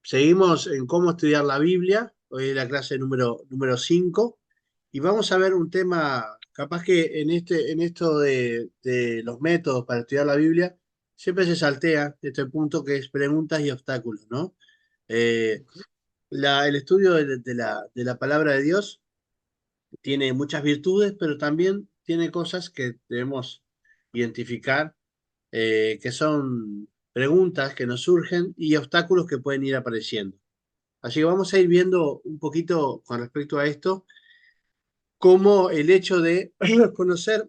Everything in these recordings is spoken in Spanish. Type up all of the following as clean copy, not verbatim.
Seguimos en cómo estudiar la Biblia. Hoy es la clase número 5 y vamos a ver un tema, capaz que en esto de los métodos para estudiar la Biblia, siempre se saltea este punto que es preguntas y obstáculos, ¿no? Eh, el estudio de la palabra de Dios tiene muchas virtudes, pero también tiene cosas que debemos identificar, que son preguntas que nos surgen y obstáculos que pueden ir apareciendo. Así que vamos a ir viendo un poquito con respecto a esto, cómo el hecho de conocer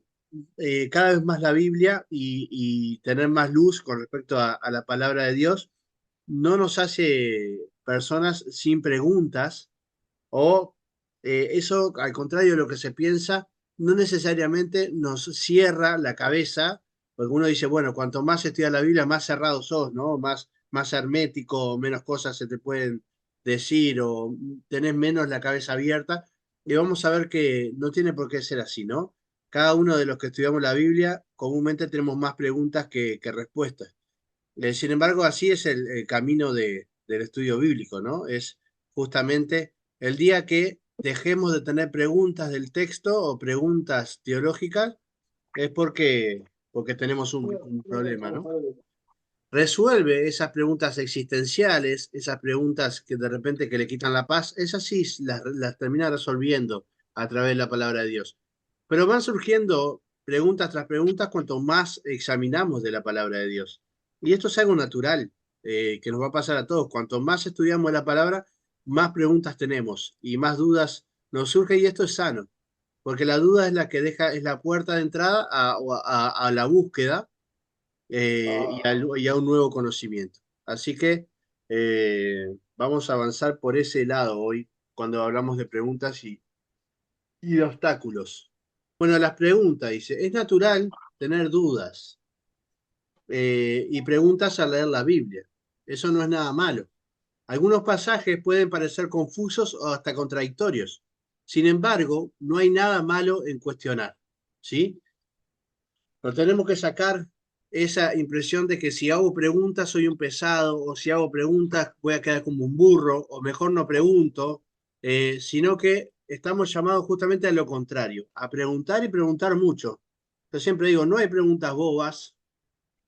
cada vez más la Biblia y tener más luz con respecto a la palabra de Dios no nos hace personas sin preguntas o eso, al contrario de lo que se piensa, no necesariamente nos cierra la cabeza, porque uno dice, bueno, cuanto más estudias la Biblia, más cerrado sos, ¿no? Más hermético, menos cosas se te pueden decir o tenés menos la cabeza abierta. Y vamos a ver que no tiene por qué ser así, ¿no? Cada uno de los que estudiamos la Biblia, comúnmente tenemos más preguntas que respuestas. Sin embargo, así es el camino del estudio bíblico, ¿no? Es justamente el día que dejemos de tener preguntas del texto o preguntas teológicas, es porque tenemos un problema, ¿no? Resuelve esas preguntas existenciales, esas preguntas que de repente que le quitan la paz, esas sí las termina resolviendo a través de la palabra de Dios. Pero van surgiendo preguntas tras preguntas cuanto más examinamos de la palabra de Dios. Y esto es algo natural, que nos va a pasar a todos. Cuanto más estudiamos la palabra, más preguntas tenemos y más dudas nos surgen, y esto es sano, porque la duda es la que deja, es la puerta de entrada a la búsqueda, y a un nuevo conocimiento. Así que vamos a avanzar por ese lado hoy cuando hablamos de preguntas y de obstáculos. Bueno, las preguntas, dice, es natural tener dudas y preguntas al leer la Biblia. Eso no es nada malo. Algunos pasajes pueden parecer confusos o hasta contradictorios. Sin embargo, no hay nada malo en cuestionar, ¿sí? No tenemos que sacar esa impresión de que si hago preguntas soy un pesado, o si hago preguntas voy a quedar como un burro, o mejor no pregunto, sino que estamos llamados justamente a lo contrario, a preguntar y preguntar mucho. Yo siempre digo, no hay preguntas bobas,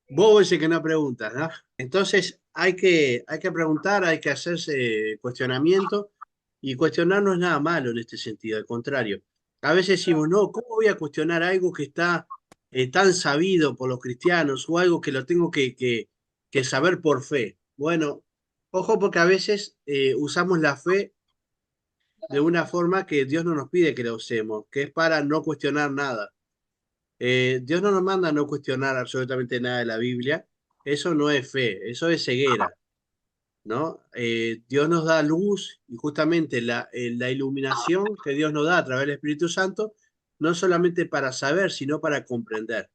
bobo es el que no pregunta, ¿no? Entonces hay que preguntar, hay que hacerse cuestionamiento, y cuestionar no es nada malo en este sentido, al contrario. A veces decimos, no, ¿cómo voy a cuestionar algo que está tan sabido por los cristianos o algo que lo tengo que saber por fe? Bueno, ojo, porque a veces usamos la fe de una forma que Dios no nos pide que la usemos, que es para no cuestionar nada. Dios no nos manda a no cuestionar absolutamente nada de la Biblia. Eso no es fe, eso es ceguera, ¿no? Dios nos da luz, y justamente la iluminación que Dios nos da a través del Espíritu Santo, no solamente para saber, sino para comprender.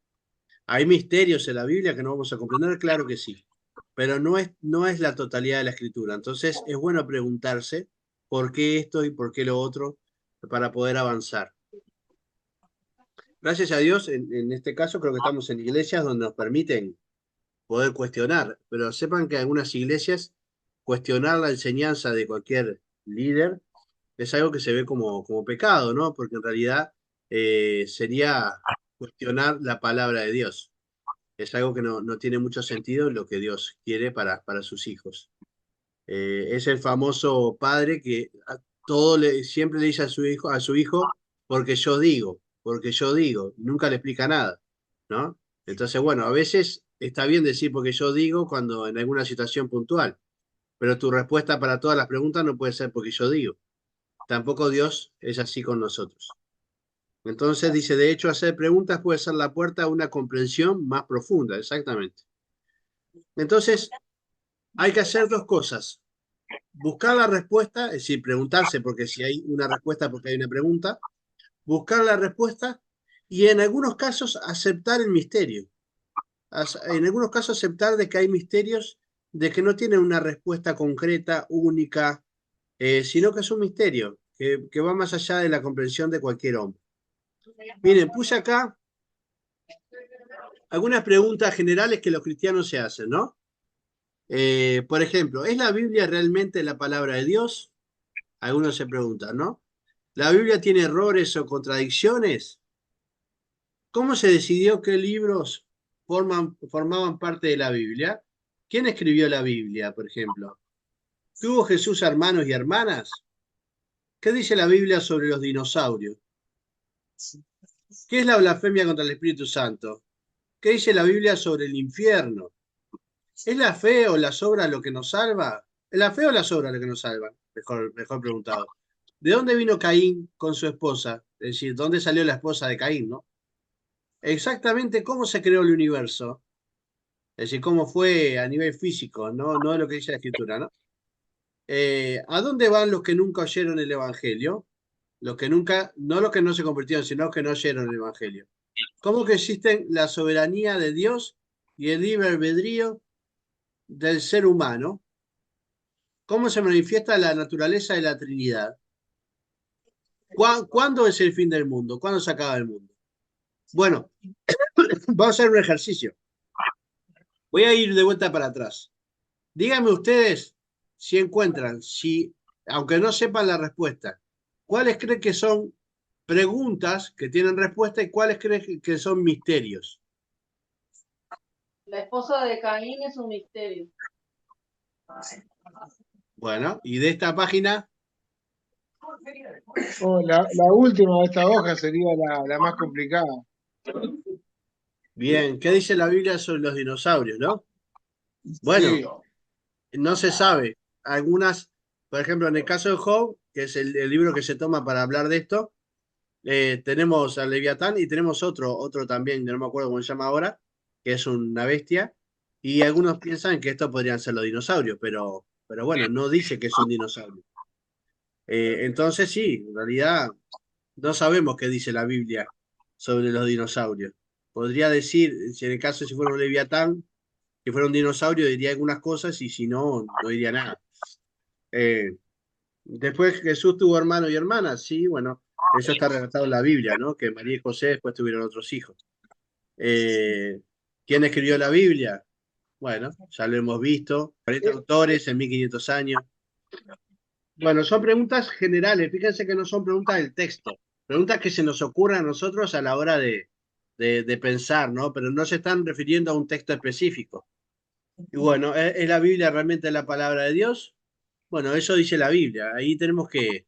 ¿Hay misterios en la Biblia que no vamos a comprender? Claro que sí, pero no es la totalidad de la Escritura. Entonces es bueno preguntarse por qué esto y por qué lo otro para poder avanzar. Gracias a Dios, en este caso creo que estamos en iglesias donde nos permiten poder cuestionar, pero sepan que algunas iglesias, cuestionar la enseñanza de cualquier líder es algo que se ve como pecado, ¿no? Porque en realidad sería cuestionar la palabra de Dios. Es algo que no tiene mucho sentido en lo que Dios quiere para sus hijos. Es el famoso padre que siempre le dice a su hijo, porque yo digo, nunca le explica nada, ¿no? Entonces, bueno, a veces está bien decir porque yo digo cuando en alguna situación puntual, pero tu respuesta para todas las preguntas no puede ser porque yo digo. Tampoco Dios es así con nosotros. Entonces dice, de hecho, hacer preguntas puede ser la puerta a una comprensión más profunda, exactamente. Entonces, hay que hacer dos cosas: buscar la respuesta, es decir, preguntarse porque si hay una respuesta, porque hay una pregunta, buscar la respuesta, y en algunos casos aceptar el misterio. En algunos casos aceptar de que hay misterios, de que no tienen una respuesta concreta, única, sino que es un misterio, que va más allá de la comprensión de cualquier hombre. Miren, puse acá algunas preguntas generales que los cristianos se hacen, ¿no? Por ejemplo, ¿es la Biblia realmente la palabra de Dios? Algunos se preguntan, ¿no? ¿La Biblia tiene errores o contradicciones? ¿Cómo se decidió qué libros formaban parte de la Biblia? ¿Quién escribió la Biblia, por ejemplo? ¿Tuvo Jesús hermanos y hermanas? ¿Qué dice la Biblia sobre los dinosaurios? ¿Qué es la blasfemia contra el Espíritu Santo? ¿Qué dice la Biblia sobre el infierno? ¿Es la fe o las obras lo que nos salva? ¿Es la fe o las obras lo que nos salvan? Mejor preguntado. ¿De dónde vino Caín con su esposa? Es decir, ¿dónde salió la esposa de Caín, no? Exactamente cómo se creó el universo. Es decir, cómo fue a nivel físico, no lo que dice la Escritura, ¿no? ¿A dónde van los que nunca oyeron el Evangelio? Los que nunca, no los que no se convirtieron, sino los que no oyeron el Evangelio. ¿Cómo que existen la soberanía de Dios y el libre albedrío del ser humano? ¿Cómo se manifiesta la naturaleza de la Trinidad? ¿Cuándo es el fin del mundo? ¿Cuándo se acaba el mundo? Bueno, vamos a hacer un ejercicio. Voy a ir de vuelta para atrás. Díganme ustedes si encuentran, si, aunque no sepan la respuesta, cuáles creen que son preguntas que tienen respuesta y cuáles creen que son misterios. La esposa de Caín es un misterio. Bueno, y de esta página, La última de esta hoja sería la más complicada. bien, ¿qué dice la Biblia sobre los dinosaurios, no? Bueno, Sí, no se sabe. Algunas, por ejemplo, en el caso de Job, que es el libro que se toma para hablar de esto, tenemos al Leviatán y tenemos otro también, no me acuerdo cómo se llama ahora, que es una bestia, y algunos piensan que estos podrían ser los dinosaurios, pero bueno, no dice que es un dinosaurio. Entonces sí, en realidad no sabemos qué dice la Biblia sobre los dinosaurios. Podría decir, si en el caso si fuera un Leviatán, que fuera un dinosaurio, diría algunas cosas y si no, no diría nada. Eh, Después Jesús tuvo hermano y hermana, sí, bueno, eso está relatado en la Biblia, ¿no? Que María y José después tuvieron otros hijos. Eh, ¿Quién escribió la Biblia? Bueno, ya lo hemos visto, 40 autores en 1500 años. Bueno, son preguntas generales, fíjense que no son preguntas del texto, preguntas que se nos ocurren a nosotros a la hora de pensar, ¿no? Pero no se están refiriendo a un texto específico. Y bueno, ¿es la Biblia realmente la palabra de Dios? Bueno, eso dice la Biblia. Ahí tenemos que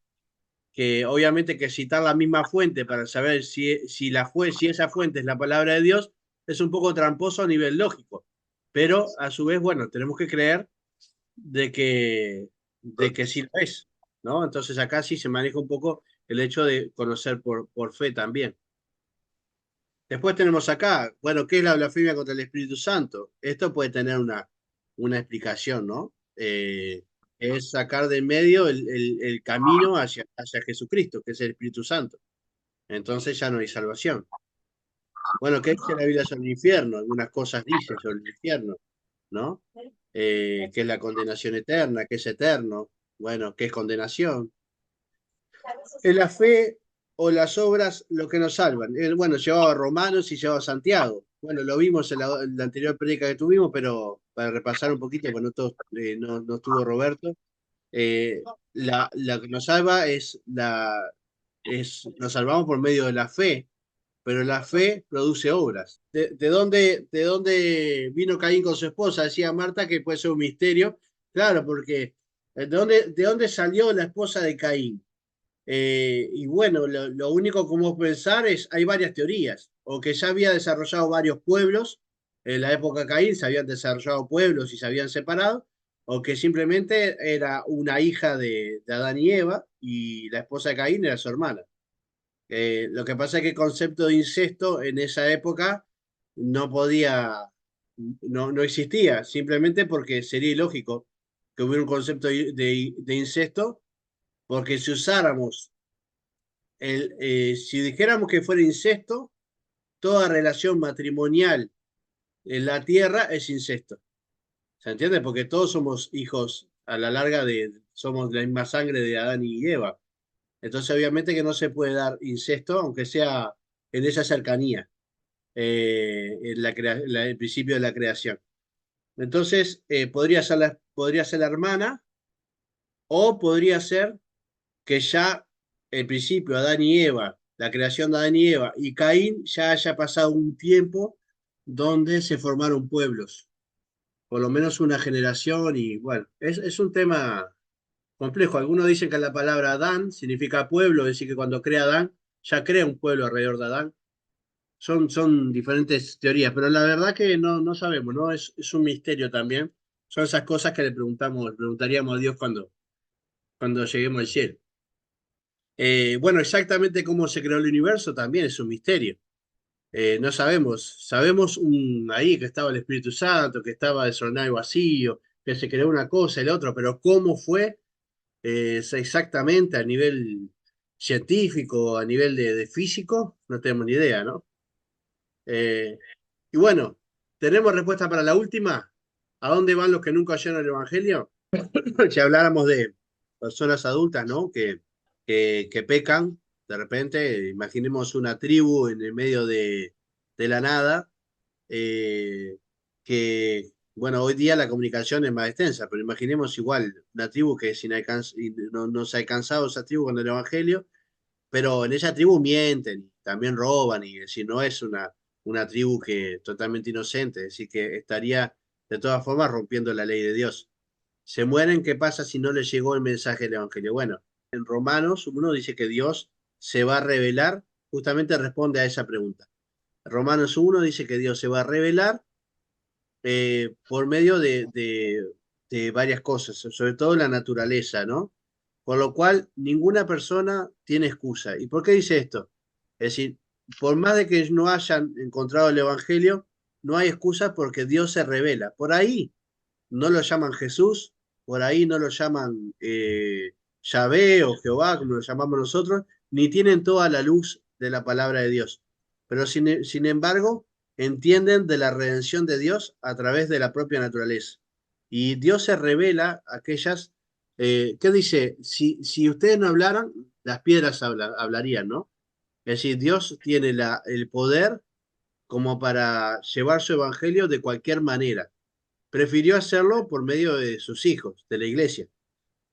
obviamente que citar la misma fuente para saber si esa fuente es la palabra de Dios, es un poco tramposo a nivel lógico. Pero a su vez, bueno, tenemos que creer de que sí lo es, ¿no? Entonces acá sí se maneja un poco el hecho de conocer por fe también. Después tenemos acá, bueno, ¿qué es la blasfemia contra el Espíritu Santo? Esto puede tener una explicación, ¿no? Es sacar de en medio el camino hacia Jesucristo, que es el Espíritu Santo. Entonces ya no hay salvación. Bueno, ¿qué dice la Biblia sobre el infierno? Algunas cosas dice sobre el infierno, ¿no? ¿Qué es la condenación eterna? ¿Qué es eterno? Bueno, ¿qué es condenación? ¿Es la fe o las obras lo que nos salvan? Bueno, llevaba a Romanos y llevaba a Santiago. Bueno, lo vimos en la anterior prédica que tuvimos, pero para repasar un poquito, porque no estuvo Roberto, la que nos salva nos salvamos por medio de la fe, pero la fe produce obras. ¿De dónde vino Caín con su esposa? Decía Marta que puede ser un misterio. Claro, porque ¿de dónde salió la esposa de Caín? Y bueno, lo único que podemos pensar es, hay varias teorías, o que ya había desarrollado varios pueblos, en la época de Caín se habían desarrollado pueblos y se habían separado, o que simplemente era una hija de Adán y Eva y la esposa de Caín era su hermana. Lo que pasa es que el concepto de incesto en esa época no podía, no existía, simplemente porque sería ilógico que hubiera un concepto de incesto, porque si usáramos si dijéramos que fuera incesto, toda relación matrimonial en la tierra es incesto. ¿Se entiende? Porque todos somos hijos a la larga somos la misma sangre de Adán y Eva. Entonces, obviamente que no se puede dar incesto, aunque sea en esa cercanía, en el principio de la creación. Entonces, podría ser la hermana, o podría ser que ya el principio, Adán y Eva, la creación de Adán y Eva y Caín, ya haya pasado un tiempo donde se formaron pueblos, por lo menos una generación, y bueno, es un tema complejo. Algunos dicen que la palabra Adán significa pueblo, es decir, que cuando crea Adán, ya crea un pueblo alrededor de Adán. Son diferentes teorías, pero la verdad que no sabemos, ¿no? Es un misterio también. Son esas cosas que le preguntaríamos a Dios cuando lleguemos al cielo. Bueno, exactamente cómo se creó el universo también es un misterio. No sabemos, sabemos ahí que estaba el Espíritu Santo, que estaba desordenado y vacío, que se creó una cosa y la otra, pero cómo fue exactamente a nivel científico, a nivel de físico, no tenemos ni idea, ¿no? Eh, y bueno, ¿tenemos respuesta para la última? ¿A dónde van los que nunca oyeron el Evangelio? Si habláramos de personas adultas, ¿no? Que pecan, de repente, imaginemos una tribu en el medio de la nada, que, bueno, hoy día la comunicación es más extensa, pero imaginemos igual una tribu que y no se ha alcanzado esa tribu con el Evangelio, pero en esa tribu mienten, también roban, y es decir, no es una tribu que totalmente inocente, es decir, que estaría de todas formas rompiendo la ley de Dios. Se mueren, ¿qué pasa si no les llegó el mensaje del Evangelio? Bueno, en Romanos uno dice que Dios se va a revelar, justamente responde a esa pregunta. Romanos 1 dice que Dios se va a revelar por medio de varias cosas, sobre todo la naturaleza, ¿no? Por lo cual, ninguna persona tiene excusa. ¿Y por qué dice esto? Es decir, por más de que no hayan encontrado el Evangelio, no hay excusa porque Dios se revela. Por ahí no lo llaman Jesús, por ahí no lo llaman Yahvé o Jehová, como lo llamamos nosotros, ni tienen toda la luz de la palabra de Dios. Pero sin embargo, entienden de la redención de Dios a través de la propia naturaleza. Y Dios se revela a aquellas, ¿qué dice? Si ustedes no hablaran, las piedras hablarían, ¿no? Es decir, Dios tiene el poder como para llevar su evangelio de cualquier manera. Prefirió hacerlo por medio de sus hijos, de la iglesia.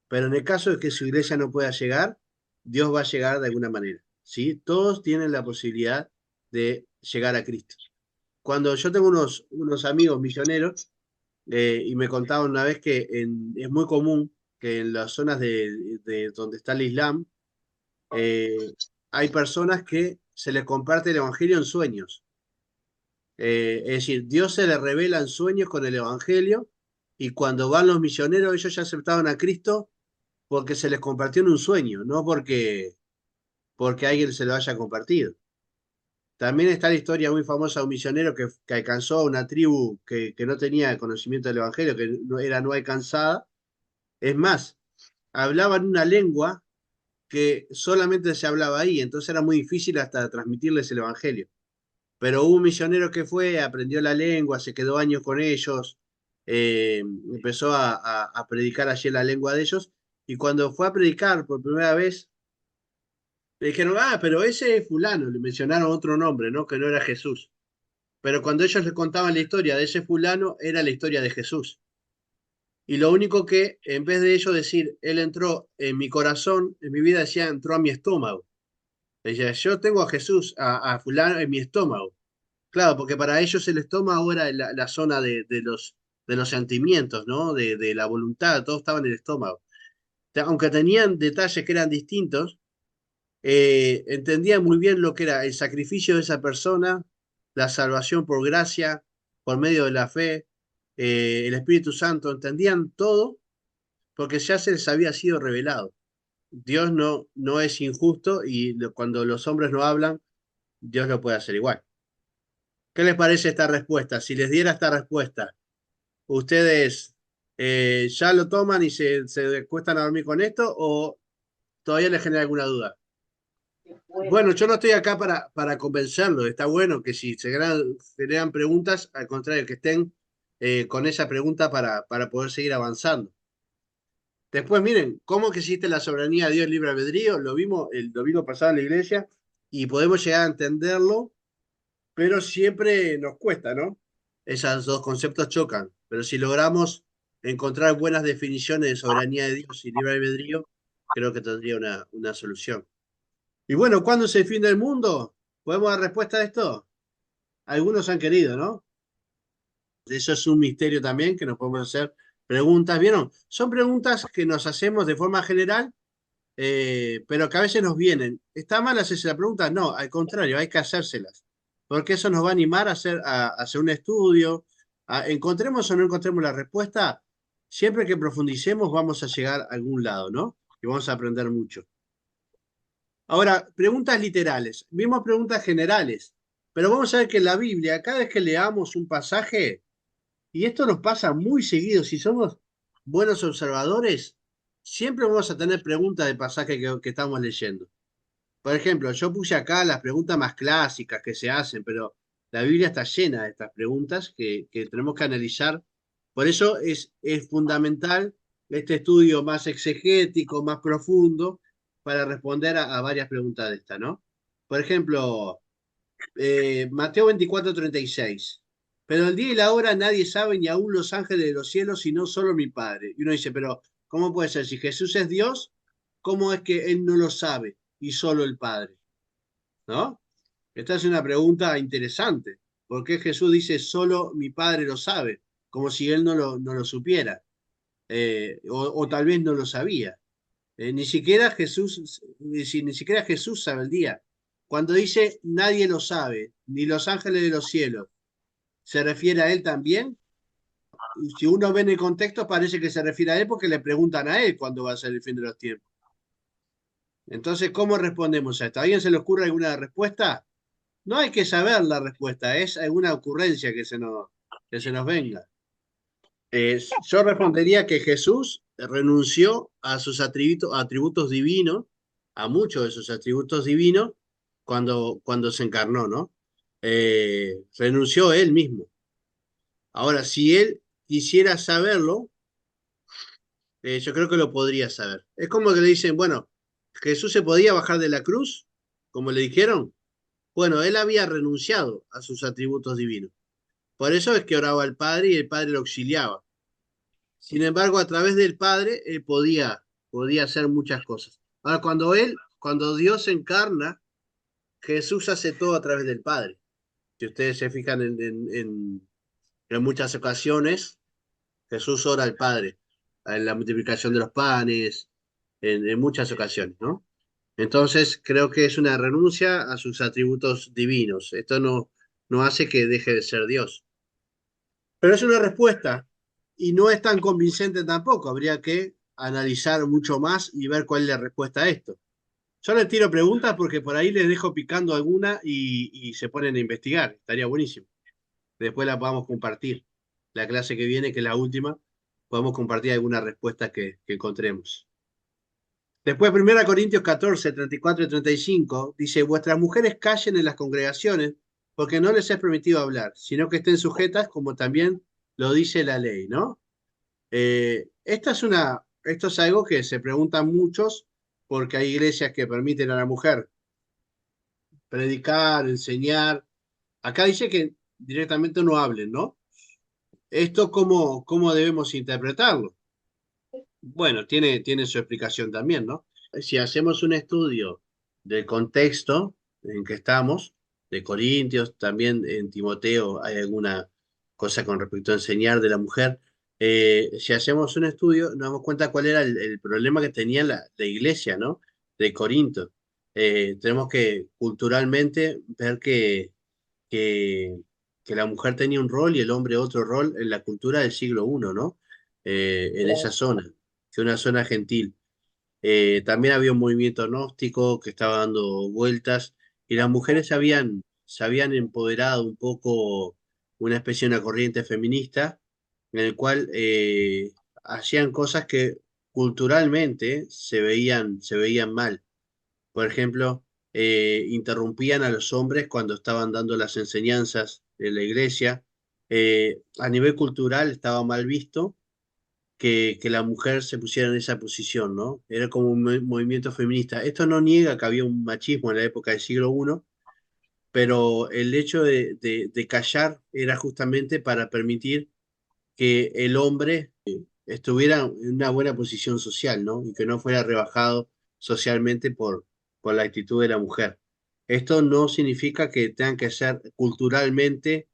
Pero en el caso de que su iglesia no pueda llegar, Dios va a llegar de alguna manera. ¿Sí? Todos tienen la posibilidad de llegar a Cristo. Cuando yo tengo unos amigos misioneros, y me contaban una vez que es muy común que en las zonas de donde está el Islam, eh, hay personas que se les comparte el Evangelio en sueños. Es decir, Dios se le revela en sueños con el Evangelio, y cuando van los misioneros ellos ya aceptaban a Cristo porque se les compartió en un sueño, no porque alguien se lo haya compartido. También está la historia muy famosa de un misionero que alcanzó a una tribu que no tenía conocimiento del Evangelio, que no alcanzada. Es más, hablaban una lengua que solamente se hablaba ahí, entonces era muy difícil hasta transmitirles el Evangelio. Pero hubo un misionero que fue, aprendió la lengua, se quedó años con ellos, empezó a predicar allí la lengua de ellos, y cuando fue a predicar por primera vez, le dijeron, pero ese es fulano, le mencionaron otro nombre, ¿no? Que no era Jesús. Pero cuando ellos le contaban la historia de ese fulano, era la historia de Jesús. Y lo único que, en vez de ellos decir, él entró en mi corazón, en mi vida, decía, entró a mi estómago. Decía, yo tengo a Jesús, a fulano en mi estómago. Claro, porque para ellos el estómago era la zona de los sentimientos, ¿no? De la voluntad, todo estaba en el estómago. Aunque tenían detalles que eran distintos, entendían muy bien lo que era el sacrificio de esa persona, la salvación por gracia, por medio de la fe, el Espíritu Santo, entendían todo porque ya se les había sido revelado. Dios no es injusto, y cuando los hombres no hablan, Dios lo puede hacer igual. ¿Qué les parece esta respuesta? Si les diera esta respuesta, ¿ustedes ya lo toman y se cuestan a dormir con esto, o todavía les genera alguna duda? Bueno, Bueno, yo no estoy acá para convencerlos. Está bueno que si se crean preguntas, al contrario, que estén con esa pregunta para poder seguir avanzando. Después, miren, ¿cómo que existe la soberanía de Dios, libre albedrío? Lo vimos el domingo pasado en la iglesia, y podemos llegar a entenderlo, pero siempre nos cuesta, ¿no? Esos dos conceptos chocan. pero si logramos encontrar buenas definiciones de soberanía de Dios y libre albedrío, creo que tendría una solución. Y bueno, ¿cuándo es el fin del mundo? ¿Podemos dar respuesta a esto? Algunos han querido, ¿no? Eso es un misterio también, que nos podemos hacer preguntas. ¿Vieron? Son preguntas que nos hacemos de forma general, pero que a veces nos vienen. ¿Está mal hacerse la pregunta? No, al contrario, hay que hacérselas, porque eso nos va a animar a hacer un estudio. Encontremos o no encontremos la respuesta, siempre que profundicemos vamos a llegar a algún lado, ¿no? Y vamos a aprender mucho. Ahora, preguntas literales. Vimos preguntas generales, pero vamos a ver que en la Biblia, cada vez que leamos un pasaje, y esto nos pasa muy seguido, si somos buenos observadores, siempre vamos a tener preguntas de pasaje que estamos leyendo. Por ejemplo, yo puse acá las preguntas más clásicas que se hacen, pero la Biblia está llena de estas preguntas que tenemos que analizar. Por eso es fundamental este estudio más exegético, más profundo, para responder a varias preguntas de esta, ¿no? Por ejemplo, Mateo 24:36. Pero el día y la hora nadie sabe, ni aun los ángeles de los cielos, sino solo mi Padre. Y uno dice, pero ¿cómo puede ser? Si Jesús es Dios, ¿cómo es que Él no lo sabe y solo el Padre? ¿No? Esta es una pregunta interesante. ¿Por qué Jesús dice solo mi Padre lo sabe? Como si Él no lo supiera. O tal vez no lo sabía. Ni siquiera Jesús sabe el día. Cuando dice nadie lo sabe, ni los ángeles de los cielos, ¿se refiere a él también? Si uno ve en el contexto, parece que se refiere a él porque le preguntan a él cuándo va a ser el fin de los tiempos. Entonces, ¿cómo respondemos a esto? ¿A alguien se le ocurre alguna respuesta? No hay que saber la respuesta, es alguna ocurrencia que se nos venga. Yo respondería que Jesús renunció a sus atributos divinos, a muchos de sus atributos divinos, cuando se encarnó, ¿no? Renunció él mismo. Ahora, si él quisiera saberlo, yo creo que lo podría saber. Es como que le dicen, bueno, Jesús se podía bajar de la cruz, como le dijeron. Bueno, él había renunciado a sus atributos divinos. Por eso es que oraba al Padre y el Padre lo auxiliaba. Sin embargo, a través del Padre, él podía hacer muchas cosas. Ahora, cuando Dios se encarna, Jesús hace todo a través del Padre. Si ustedes se fijan en muchas ocasiones, Jesús ora al Padre, en la multiplicación de los panes, en muchas ocasiones, ¿no? Entonces, creo que es una renuncia a sus atributos divinos. Esto no hace que deje de ser Dios. Pero es una respuesta y no es tan convincente tampoco. Habría que analizar mucho más y ver cuál es la respuesta a esto. Yo les tiro preguntas porque por ahí les dejo picando alguna y se ponen a investigar. Estaría buenísimo. Después la podamos compartir. La clase que viene, que es la última, podemos compartir alguna respuesta que encontremos. Después, 1 Corintios 14, 34 y 35, dice, vuestras mujeres callen en las congregaciones porque no les es permitido hablar, sino que estén sujetas como también lo dice la ley, ¿no? Esto es algo que se preguntan muchos porque hay iglesias que permiten a la mujer predicar, enseñar. Acá dice que directamente no hablen, ¿no? ¿Esto cómo debemos interpretarlo? Bueno, tiene su explicación también, ¿no? Si hacemos un estudio del contexto en que estamos, de Corintios, también en Timoteo hay alguna cosa con respecto a enseñar de la mujer. Si hacemos un estudio, nos damos cuenta cuál era el problema que tenía la iglesia, ¿no? De Corinto. Tenemos que culturalmente ver que, que la mujer tenía un rol y el hombre otro rol en la cultura del siglo I, ¿no? En esa zona, que es una zona gentil. También había un movimiento gnóstico que estaba dando vueltas y las mujeres se habían empoderado un poco, una especie de una corriente feminista en el cual hacían cosas que culturalmente se veían mal. Por ejemplo, interrumpían a los hombres cuando estaban dando las enseñanzas de la iglesia. A nivel cultural estaba mal visto que la mujer se pusiera en esa posición, ¿no? Era como un movimiento feminista. Esto no niega que había un machismo en la época del siglo I, pero el hecho de callar era justamente para permitir que el hombre estuviera en una buena posición social, ¿no? Y que no fuera rebajado socialmente por la actitud de la mujer. Esto no significa que tengan que ser culturalmente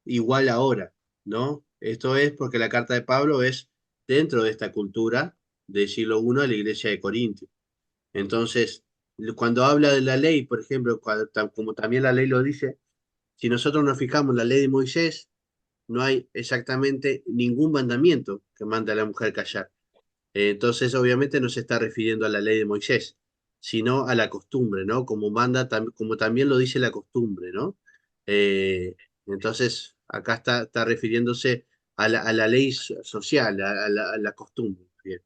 igual ahora, ¿no? Esto es porque la carta de Pablo es dentro de esta cultura del siglo I de la iglesia de Corinto. Entonces, cuando habla de la ley, por ejemplo, como también la ley lo dice, si nosotros nos fijamos en la ley de Moisés, no hay exactamente ningún mandamiento que manda a la mujer callar. Entonces, obviamente no se está refiriendo a la ley de Moisés, sino a la costumbre, ¿no? Como manda, como también lo dice la costumbre, ¿no? Eh, entonces, acá está refiriéndose a la ley social, a la costumbre. Bien.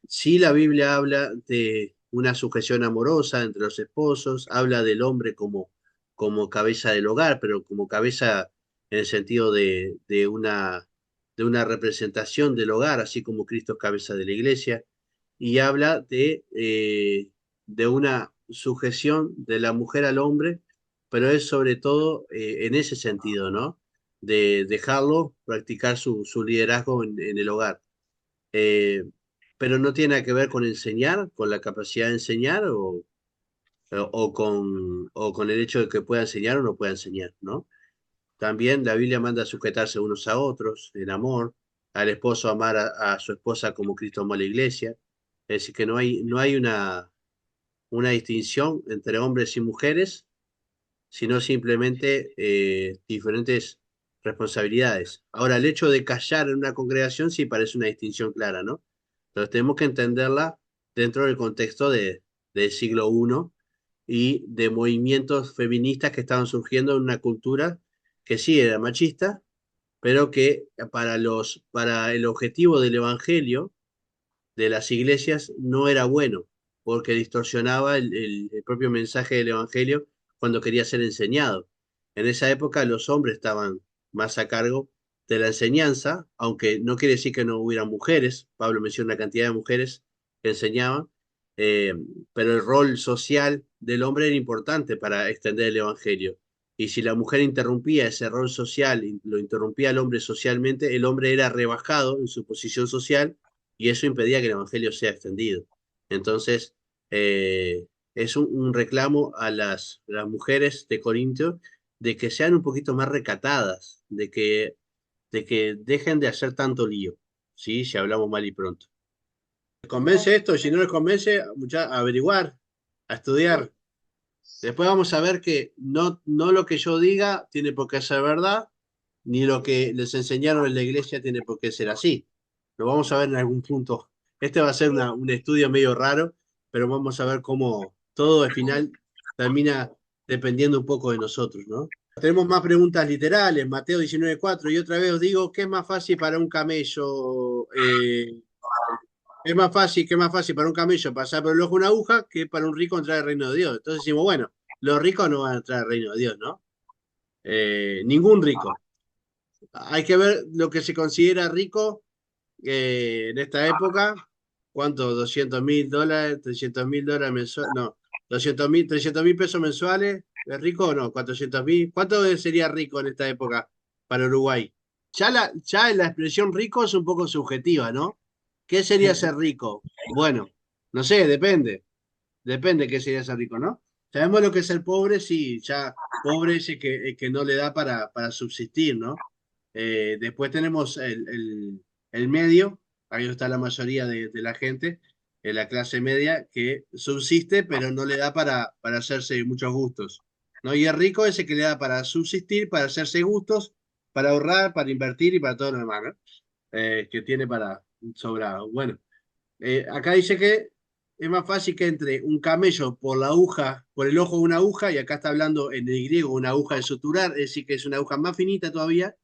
Sí, la Biblia habla de una sujeción amorosa entre los esposos, habla del hombre como cabeza del hogar, pero como cabeza en el sentido de una representación del hogar, así como Cristo es cabeza de la iglesia, y habla de una sujeción de la mujer al hombre, pero es sobre todo en ese sentido, ¿no? De dejarlo practicar su liderazgo en el hogar. Eh, pero no tiene nada que ver con enseñar, con la capacidad de enseñar o con el hecho de que pueda enseñar o no pueda enseñar, ¿no? También la Biblia manda a sujetarse unos a otros en amor, al esposo amar a su esposa como Cristo amó a la iglesia. Es decir, que no hay una distinción entre hombres y mujeres, sino simplemente diferentes responsabilidades. Ahora, el hecho de callar en una congregación sí parece una distinción clara, ¿no? Entonces tenemos que entenderla dentro del contexto del siglo I y de movimientos feministas que estaban surgiendo en una cultura que sí era machista, pero que para el objetivo del evangelio de las iglesias no era bueno, porque distorsionaba el propio mensaje del Evangelio cuando quería ser enseñado. En esa época los hombres estaban más a cargo de la enseñanza, aunque no quiere decir que no hubiera mujeres, Pablo menciona una cantidad de mujeres que enseñaban, eh, pero el rol social del hombre era importante para extender el Evangelio. Y si la mujer interrumpía ese rol social, lo interrumpía al hombre socialmente, el hombre era rebajado en su posición social y eso impedía que el Evangelio sea extendido. Entonces, es un reclamo a las mujeres de Corinto de que sean un poquito más recatadas, de que dejen de hacer tanto lío, ¿sí? Si hablamos mal y pronto. ¿Les convence esto? Si no les convence, a averiguar, a estudiar. Después vamos a ver que no lo que yo diga tiene por qué ser verdad, ni lo que les enseñaron en la iglesia tiene por qué ser así. Lo vamos a ver en algún punto. Este va a ser un estudio medio raro, pero vamos a ver cómo todo al final termina dependiendo un poco de nosotros, ¿no? Tenemos más preguntas literales, Mateo 19:4, y otra vez os digo, ¿qué es más fácil para un camello? ¿Qué es más fácil para un camello pasar por el ojo de una aguja que para un rico entrar al reino de Dios? Entonces decimos, bueno, los ricos no van a entrar al reino de Dios, ¿no? Ningún rico. Hay que ver lo que se considera rico en esta época. ¿Cuánto? $200.000, $300.000 mensuales. No, 200.000, 300.000 pesos mensuales. ¿Es rico o no? 400.000. ¿Cuánto sería rico en esta época para Uruguay? Ya la expresión rico es un poco subjetiva, ¿no? ¿Qué sería ser rico? Bueno, no sé, depende. Depende qué sería ser rico, ¿no? Sabemos lo que es ser pobre, sí, ya pobre es el que no le da para subsistir, ¿no? Después tenemos el medio, ahí está la mayoría de la gente, la clase media, que subsiste, pero no le da para hacerse muchos gustos, ¿no? Y el rico es el que le da para subsistir, para hacerse gustos, para ahorrar, para invertir y para todo lo demás, ¿no? Que tiene para sobrado. Bueno, acá dice que es más fácil que entre un camello por la aguja, por el ojo de una aguja, y acá está hablando en el griego una aguja de suturar, es decir, que es una aguja más finita todavía,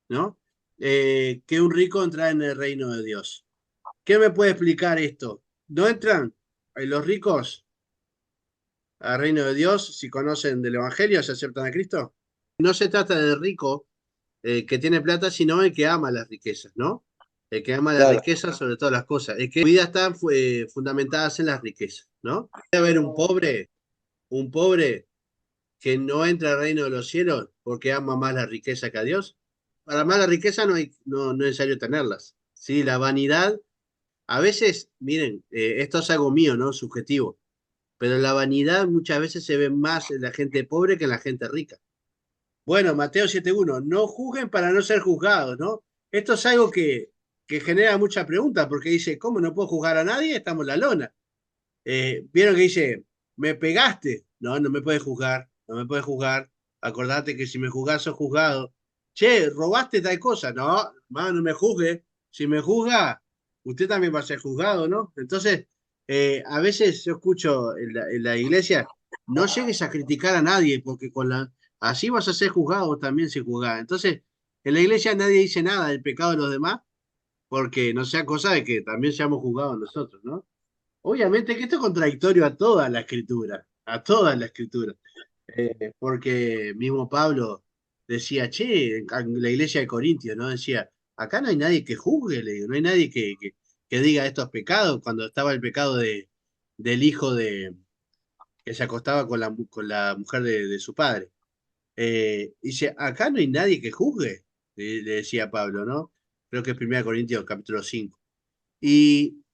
¿no? Que un rico entrar en el reino de Dios. ¿Qué me puede explicar esto? ¿No entran los ricos al reino de Dios si conocen del Evangelio, se aceptan a Cristo? No se trata del rico que tiene plata, sino el que ama las riquezas, ¿no? El que ama las Claro. riquezas sobre todas las cosas. El que su vida está fundamentadas en las riquezas, ¿no? Puede haber un pobre que no entra al reino de los cielos porque ama más la riqueza que a Dios. para más la riqueza no es necesario tenerlas. Sí, la vanidad, a veces, miren, esto es algo mío, ¿no? Subjetivo, pero la vanidad muchas veces se ve más en la gente pobre que en la gente rica. Bueno, Mateo 7:1, no juzguen para no ser juzgados, ¿no? Esto es algo que genera mucha pregunta, porque dice, ¿cómo no puedo juzgar a nadie? Estamos en la lona. Vieron que dice, me pegaste. No, no me puedes juzgar, no me puedes juzgar. Acordate que si me juzgás, sos juzgado. Che, robaste tal cosa. No, no me juzgue. Si me juzga, usted también va a ser juzgado, ¿no? Entonces, a veces yo escucho en la iglesia, no llegues a criticar a nadie, porque así vas a ser juzgado también si juzgás. Entonces, en la iglesia nadie dice nada del pecado de los demás, porque no sea cosa de que también seamos juzgados nosotros, ¿no? Obviamente que esto es contradictorio a toda la escritura, a toda la escritura. Porque mismo Pablo decía, che, en la iglesia de Corintios, ¿no? Decía, acá no hay nadie que juzgue, le digo, no hay nadie que diga estos pecados, cuando estaba el pecado del hijo que se acostaba con la mujer de su padre. Dice, acá no hay nadie que juzgue, le decía Pablo, ¿no? Creo que es 1 Corintios capítulo 5. Y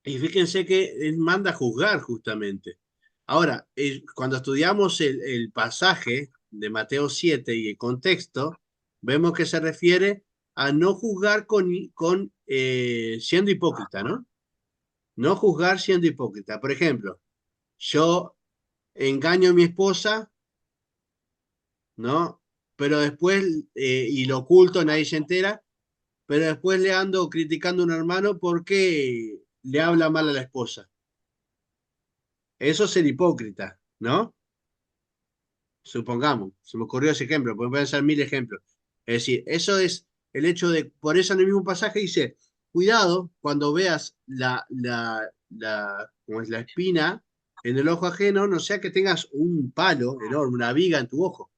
y fíjense que él manda a juzgar justamente. Ahora, cuando estudiamos el pasaje de Mateo 7 y el contexto, vemos que se refiere a no juzgar siendo hipócrita, ¿no? No juzgar siendo hipócrita. Por ejemplo, yo engaño a mi esposa, ¿no? Pero después, y lo oculto, nadie se entera, pero después le ando criticando a un hermano porque le habla mal a la esposa. Eso es ser hipócrita, ¿no? Supongamos, se me ocurrió ese ejemplo, pueden ser 1000 ejemplos. Es decir, eso es el hecho de, por eso en el mismo pasaje dice, cuidado cuando veas ¿cómo es? La espina en el ojo ajeno, no sea que tengas un palo enorme, una viga en tu ojo,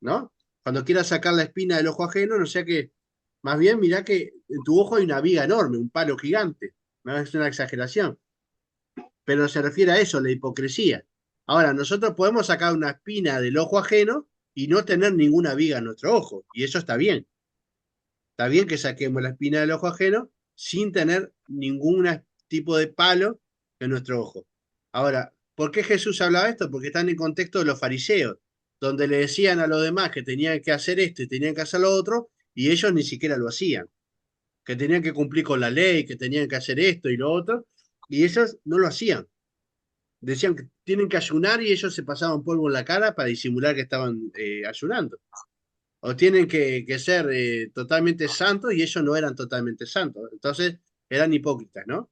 ¿no? Cuando quieras sacar la espina del ojo ajeno, no sea que, más bien mirá que en tu ojo hay una viga enorme, un palo gigante, ¿no? Es una exageración, pero se refiere a eso, la hipocresía. Ahora, nosotros podemos sacar una espina del ojo ajeno y no tener ninguna viga en nuestro ojo, y eso está bien. Está bien que saquemos la espina del ojo ajeno sin tener ningún tipo de palo en nuestro ojo. Ahora, ¿por qué Jesús hablaba esto? Porque está en el contexto de los fariseos, donde le decían a los demás que tenían que hacer esto y tenían que hacer lo otro, y ellos ni siquiera lo hacían, que tenían que cumplir con la ley, que tenían que hacer esto y lo otro, y ellos no lo hacían. Decían que tienen que ayunar y ellos se pasaban polvo en la cara para disimular que estaban ayunando. O tienen que ser totalmente santos y ellos no eran totalmente santos. Entonces eran hipócritas, ¿no?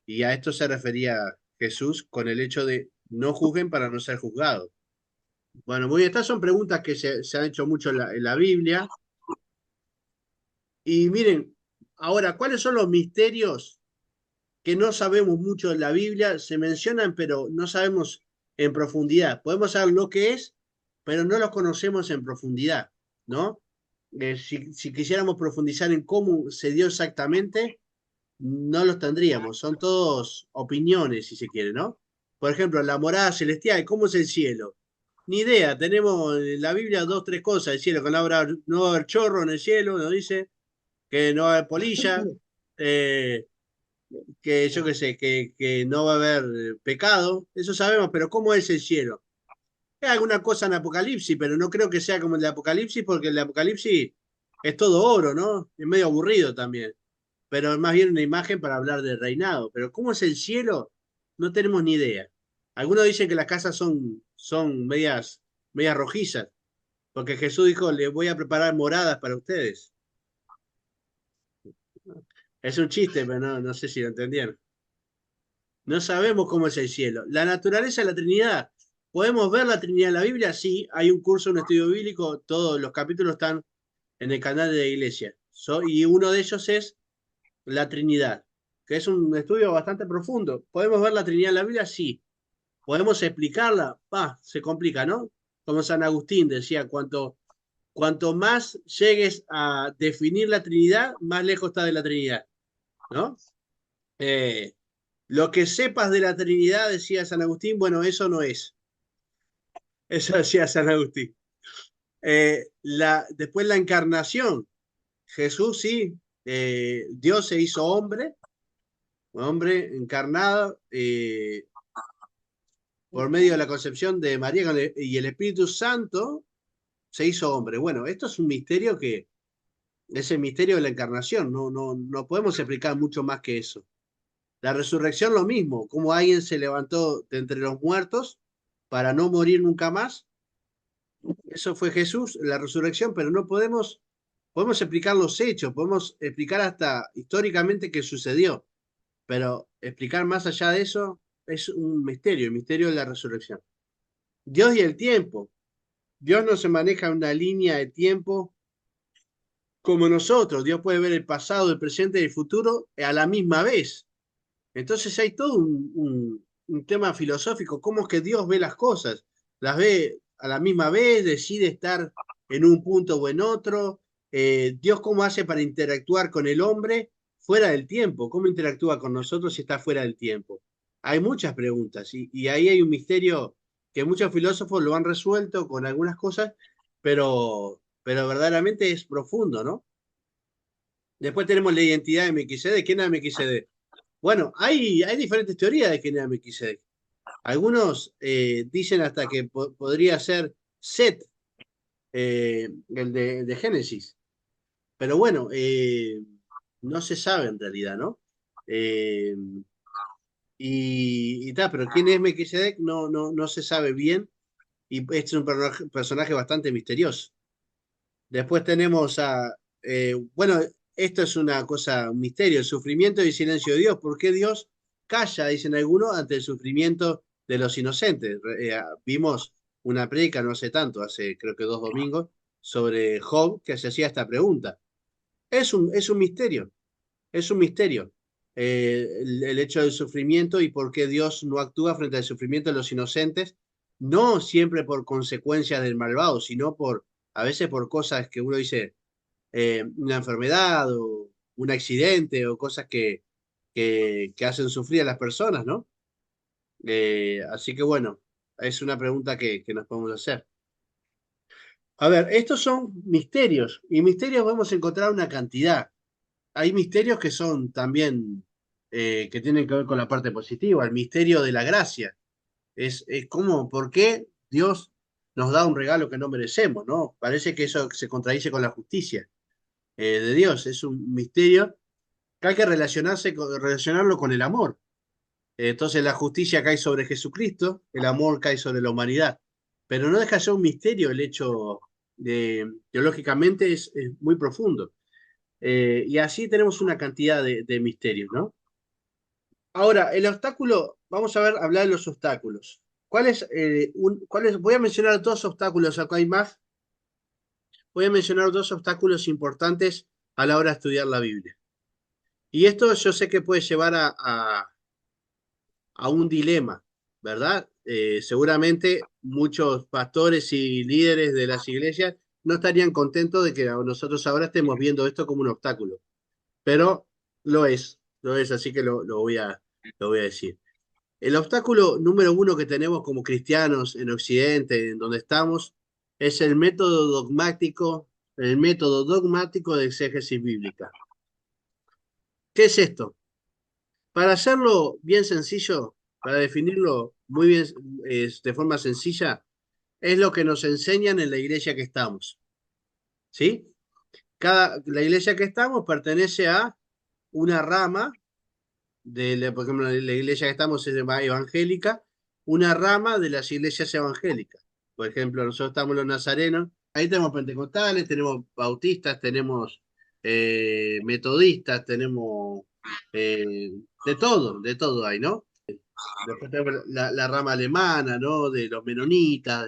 Y a esto se refería Jesús con el hecho de no juzguen para no ser juzgados. Bueno, muy bien, estas son preguntas que se han hecho mucho en la Biblia. Y miren, ahora, ¿cuáles son los misterios que no sabemos mucho de la Biblia? Se mencionan, pero no sabemos en profundidad. Podemos saber lo que es, pero no los conocemos en profundidad, ¿no? Si quisiéramos profundizar en cómo se dio exactamente, no los tendríamos. Son todos opiniones, si se quiere, ¿no? Por ejemplo, la morada celestial, ¿cómo es el cielo? Ni idea, tenemos en la Biblia dos, tres cosas. El cielo, que no va a haber chorro en el cielo, nos dice, que no va a haber polilla, eh, que yo qué sé, que no va a haber pecado, eso sabemos, pero ¿cómo es el cielo? Hay alguna cosa en Apocalipsis, pero no creo que sea como el de Apocalipsis, porque el de Apocalipsis es todo oro, ¿no? Es medio aburrido también, pero es más bien una imagen para hablar de reinado. Pero ¿cómo es el cielo? No tenemos ni idea. Algunos dicen que las casas son medias rojizas, porque Jesús dijo, les voy a preparar moradas para ustedes. Es un chiste, pero no sé si lo entendieron. No sabemos cómo es el cielo. La naturaleza de la Trinidad. ¿Podemos ver la Trinidad en la Biblia? Sí, hay un curso, un estudio bíblico, todos los capítulos están en el canal de la iglesia. Y uno de ellos es la Trinidad, que es un estudio bastante profundo. ¿Podemos ver la Trinidad en la Biblia? Sí. ¿Podemos explicarla? Se complica, ¿no? Como San Agustín decía, cuanto más llegues a definir la Trinidad, más lejos está de la Trinidad, ¿no? Lo que sepas de la Trinidad, decía San Agustín, bueno, eso no es. Eso decía San Agustín. Después la encarnación. Jesús, sí, Dios se hizo hombre, hombre encarnado, por medio de la concepción de María y el Espíritu Santo se hizo hombre. Bueno, esto es un misterio que es el misterio de la encarnación, no podemos explicar mucho más que eso. La resurrección lo mismo, como alguien se levantó de entre los muertos para no morir nunca más. Eso fue Jesús, la resurrección, pero no podemos explicar los hechos, podemos explicar hasta históricamente qué sucedió, pero explicar más allá de eso es un misterio, el misterio de la resurrección. Dios y el tiempo. Dios no se maneja en una línea de tiempo como nosotros. Dios puede ver el pasado, el presente y el futuro a la misma vez. Entonces hay todo un tema filosófico. ¿Cómo es que Dios ve las cosas? Las ve a la misma vez, decide estar en un punto o en otro. Dios cómo hace para interactuar con el hombre fuera del tiempo. ¿Cómo interactúa con nosotros si está fuera del tiempo? Hay muchas preguntas y ahí hay un misterio que muchos filósofos lo han resuelto con algunas cosas, pero verdaderamente es profundo, ¿no? Después tenemos la identidad de Melquisedec. ¿Quién era Melquisedec? Bueno, hay diferentes teorías de quién era Melquisedec. Algunos dicen hasta que podría ser Set, el de Génesis. Pero bueno, no se sabe en realidad, ¿no? Eh, y tal, pero quién es Melquisedec no se sabe bien. Y este es un personaje bastante misterioso. Después tenemos bueno, esto es una cosa, un misterio, el sufrimiento y el silencio de Dios. ¿Por qué Dios calla, dicen algunos, ante el sufrimiento de los inocentes? Vimos una prédica no hace tanto, hace creo que 2 domingos, sobre Job, que se hacía esta pregunta. Es un misterio, es un misterio. El hecho del sufrimiento y por qué Dios no actúa frente al sufrimiento de los inocentes, no siempre por consecuencias del malvado, sino a veces por cosas que uno dice, una enfermedad o un accidente o cosas que hacen sufrir a las personas, ¿no? Así que bueno, es una pregunta que nos podemos hacer. A ver, estos son misterios y misterios vamos a encontrar una cantidad. Hay misterios que son también, que tienen que ver con la parte positiva, el misterio de la gracia. Es como, ¿por qué Dios nos da un regalo que no merecemos, ¿no? Parece que eso se contradice con la justicia de Dios. Es un misterio que hay que relacionarlo con el amor. Entonces la justicia cae sobre Jesucristo, el amor cae sobre la humanidad. Pero no deja de ser un misterio el hecho teológicamente es muy profundo. Y así tenemos una cantidad de misterios, ¿no? Ahora, el obstáculo, vamos a hablar de los obstáculos. Voy a mencionar 2 obstáculos, acá hay más. Voy a mencionar 2 obstáculos importantes a la hora de estudiar la Biblia. Y esto yo sé que puede llevar a un dilema, ¿verdad? Seguramente muchos pastores y líderes de las iglesias no estarían contentos de que nosotros ahora estemos viendo esto como un obstáculo, pero lo es, así que lo voy a decir. El obstáculo número 1 que tenemos como cristianos en Occidente, en donde estamos, es el método dogmático de exégesis bíblica. ¿Qué es esto? Para hacerlo bien sencillo, para definirlo muy bien, de forma sencilla, es lo que nos enseñan en la iglesia que estamos. ¿Sí? La iglesia que estamos pertenece a una rama por ejemplo, la iglesia que estamos es evangélica, una rama de las iglesias evangélicas. Por ejemplo, nosotros estamos los nazarenos, ahí tenemos pentecostales, tenemos bautistas, tenemos metodistas, tenemos eh, de todo hay, ¿no? Después tenemos la rama alemana, ¿no? De los menonitas,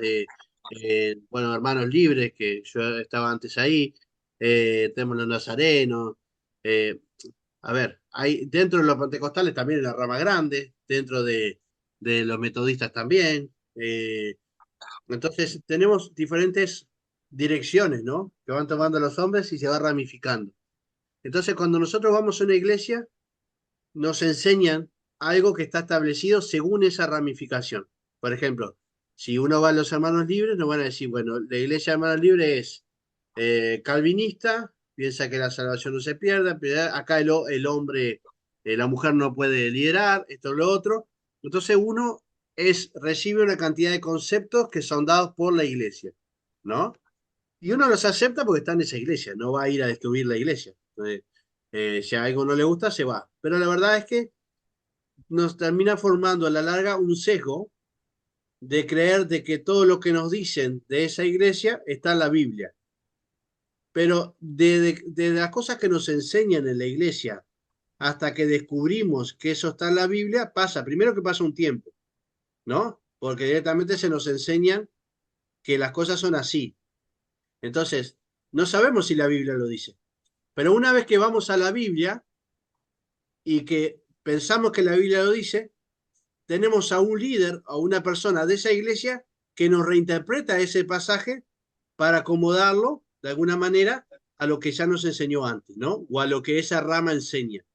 bueno, hermanos libres, que yo estaba antes ahí, tenemos los nazarenos, eh, a ver, hay dentro de los pentecostales también en la rama grande, dentro de los metodistas también. Entonces tenemos diferentes direcciones, ¿no? Que van tomando los hombres y se va ramificando. Entonces cuando nosotros vamos a una iglesia, nos enseñan algo que está establecido según esa ramificación. Por ejemplo, Si uno va a los hermanos libres, nos van a decir, bueno, la iglesia de hermanos libres es calvinista, piensa que la salvación no se pierda, pero acá el hombre, la mujer no puede liderar, esto lo otro. Entonces uno recibe una cantidad de conceptos que son dados por la iglesia, ¿no? Y uno los acepta porque está en esa iglesia, no va a ir a destruir la iglesia. Entonces, si a algo no le gusta, se va. Pero la verdad es que nos termina formando a la larga un sesgo de creer de que todo lo que nos dicen de esa iglesia está en la Biblia. Pero de las cosas que nos enseñan en la iglesia hasta que descubrimos que eso está en la Biblia, primero que pasa un tiempo, ¿no? Porque directamente se nos enseñan que las cosas son así. Entonces, no sabemos si la Biblia lo dice. Pero una vez que vamos a la Biblia y que pensamos que la Biblia lo dice, tenemos a un líder, a una persona de esa iglesia que nos reinterpreta ese pasaje para acomodarlo de alguna manera a lo que ya nos enseñó antes, ¿no? O a lo que esa rama enseña.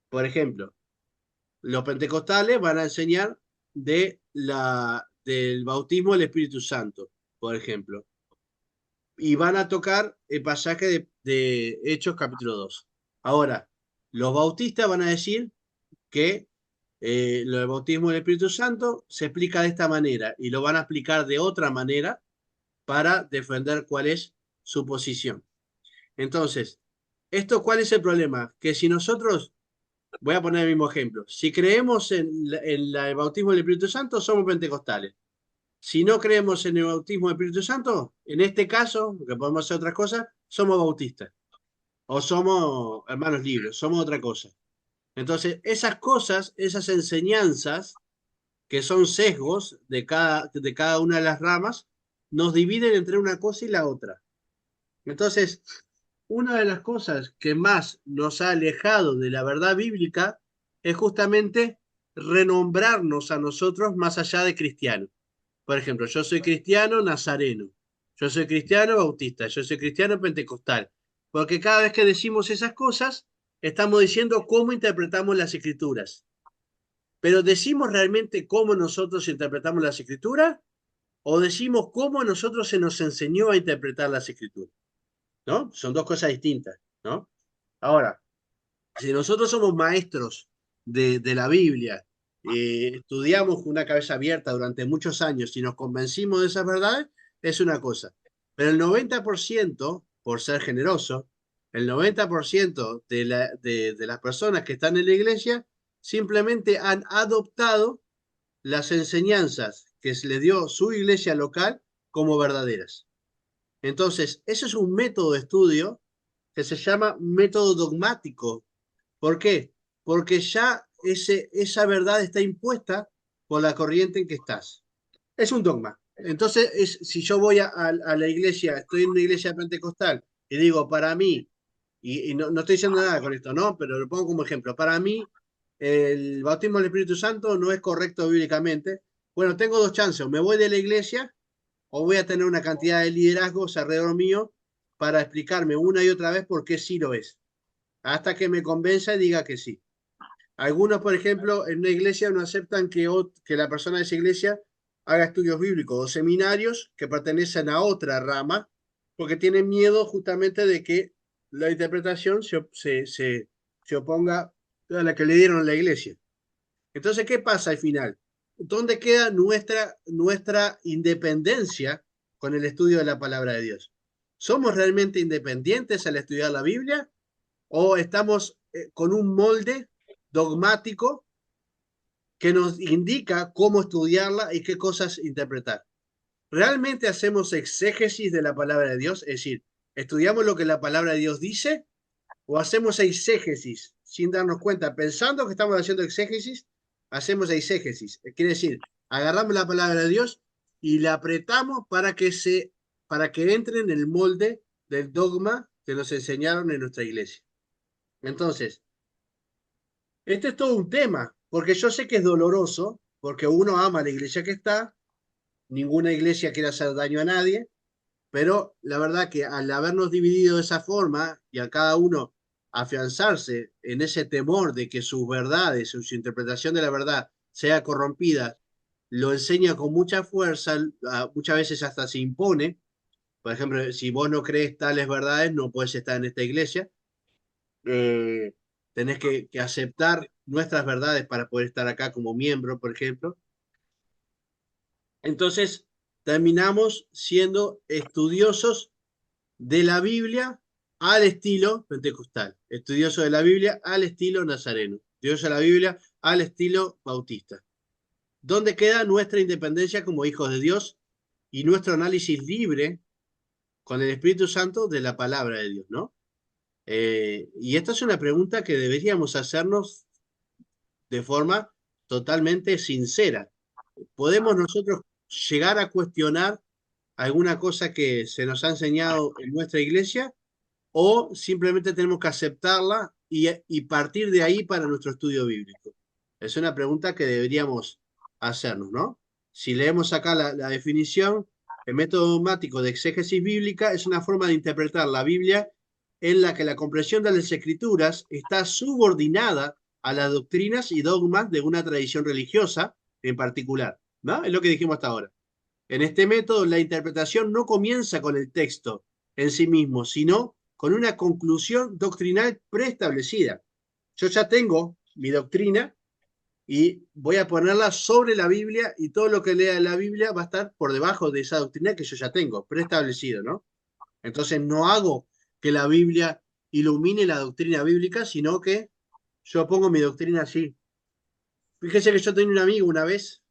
Por ejemplo, los pentecostales van a enseñar del bautismo del Espíritu Santo, por ejemplo, y van a tocar el pasaje de Hechos capítulo 2. Ahora, los bautistas van a decir que lo del bautismo del Espíritu Santo se explica de esta manera y lo van a explicar de otra manera para defender cuál es su posición. Entonces, ¿cuál es el problema? Que si nosotros, voy a poner el mismo ejemplo, si creemos en el bautismo del Espíritu Santo, somos pentecostales. Si no creemos en el bautismo del Espíritu Santo, en este caso, que podemos hacer otras cosas, somos bautistas o somos hermanos libres, somos otra cosa. Entonces, esas cosas, esas enseñanzas, que son sesgos de cada una de las ramas, nos dividen entre una cosa y la otra. Entonces, una de las cosas que más nos ha alejado de la verdad bíblica es justamente renombrarnos a nosotros más allá de cristianos. Por ejemplo, yo soy cristiano nazareno, yo soy cristiano bautista, yo soy cristiano pentecostal. Porque cada vez que decimos esas cosas, estamos diciendo cómo interpretamos las escrituras. Pero ¿decimos realmente cómo nosotros interpretamos las escrituras? ¿O decimos cómo a nosotros se nos enseñó a interpretar las escrituras? ¿No? Son dos cosas distintas, ¿no? Ahora, si nosotros somos maestros de la Biblia, estudiamos con una cabeza abierta durante muchos años y nos convencimos de esas verdades, es una cosa. Pero el 90%, por ser generoso, el 90% de las personas que están en la iglesia simplemente han adoptado las enseñanzas que se le dio su iglesia local como verdaderas. Entonces, eso es un método de estudio que se llama método dogmático. ¿Por qué? Porque ya esa verdad está impuesta por la corriente en que estás. Es un dogma. Entonces, si yo voy a la iglesia, estoy en una iglesia pentecostal y digo, para mí, y no estoy diciendo nada con esto, ¿no? Pero lo pongo como ejemplo. Para mí, el bautismo del Espíritu Santo no es correcto bíblicamente. Bueno, tengo dos chances. O me voy de la iglesia o voy a tener una cantidad de liderazgos alrededor mío para explicarme una y otra vez por qué sí lo es. Hasta que me convenza y diga que sí. Algunos, por ejemplo, en una iglesia no aceptan que la persona de esa iglesia haga estudios bíblicos o seminarios que pertenecen a otra rama, porque tienen miedo justamente de que la interpretación se oponga a la que le dieron a la iglesia. Entonces, ¿qué pasa al final? ¿Dónde queda nuestra independencia con el estudio de la palabra de Dios? ¿Somos realmente independientes al estudiar la Biblia o estamos con un molde dogmático que nos indica cómo estudiarla y qué cosas interpretar? ¿Realmente hacemos exégesis de la palabra de Dios? Es decir, ¿estudiamos lo que la palabra de Dios dice o hacemos exégesis sin darnos cuenta? Pensando que estamos haciendo exégesis, hacemos exégesis. Quiere decir, agarramos la palabra de Dios y la apretamos para que entre en el molde del dogma que nos enseñaron en nuestra iglesia. Entonces, este es todo un tema, porque yo sé que es doloroso, porque uno ama la iglesia que está, ninguna iglesia quiere hacer daño a nadie, pero la verdad que al habernos dividido de esa forma y a cada uno afianzarse en ese temor de que sus verdades, su interpretación de la verdad sea corrompida lo enseña con mucha fuerza, muchas veces hasta se impone. Por ejemplo, si vos no crees tales verdades, no podés estar en esta iglesia. Eh, tenés que aceptar nuestras verdades para poder estar acá como miembro, por ejemplo. Entonces, terminamos siendo estudiosos de la Biblia al estilo pentecostal, estudioso de la Biblia al estilo nazareno, estudioso de la Biblia al estilo bautista. ¿Dónde queda nuestra independencia como hijos de Dios y nuestro análisis libre con el Espíritu Santo de la palabra de Dios, ¿no? Y esta es una pregunta que deberíamos hacernos de forma totalmente sincera. ¿Podemos nosotros llegar a cuestionar alguna cosa que se nos ha enseñado en nuestra iglesia o simplemente tenemos que aceptarla y partir de ahí para nuestro estudio bíblico? Es una pregunta que deberíamos hacernos, ¿no? Si leemos acá la definición, el método dogmático de exégesis bíblica es una forma de interpretar la Biblia en la que la comprensión de las escrituras está subordinada a las doctrinas y dogmas de una tradición religiosa en particular, ¿no? Es lo que dijimos hasta ahora. En este método, la interpretación no comienza con el texto en sí mismo, sino con una conclusión doctrinal preestablecida. Yo ya tengo mi doctrina y voy a ponerla sobre la Biblia y todo lo que lea en la Biblia va a estar por debajo de esa doctrina que yo ya tengo, preestablecido, ¿no? Entonces no hago que la Biblia ilumine la doctrina bíblica, sino que yo pongo mi doctrina allí. Fíjese que yo tenía un amigo una vez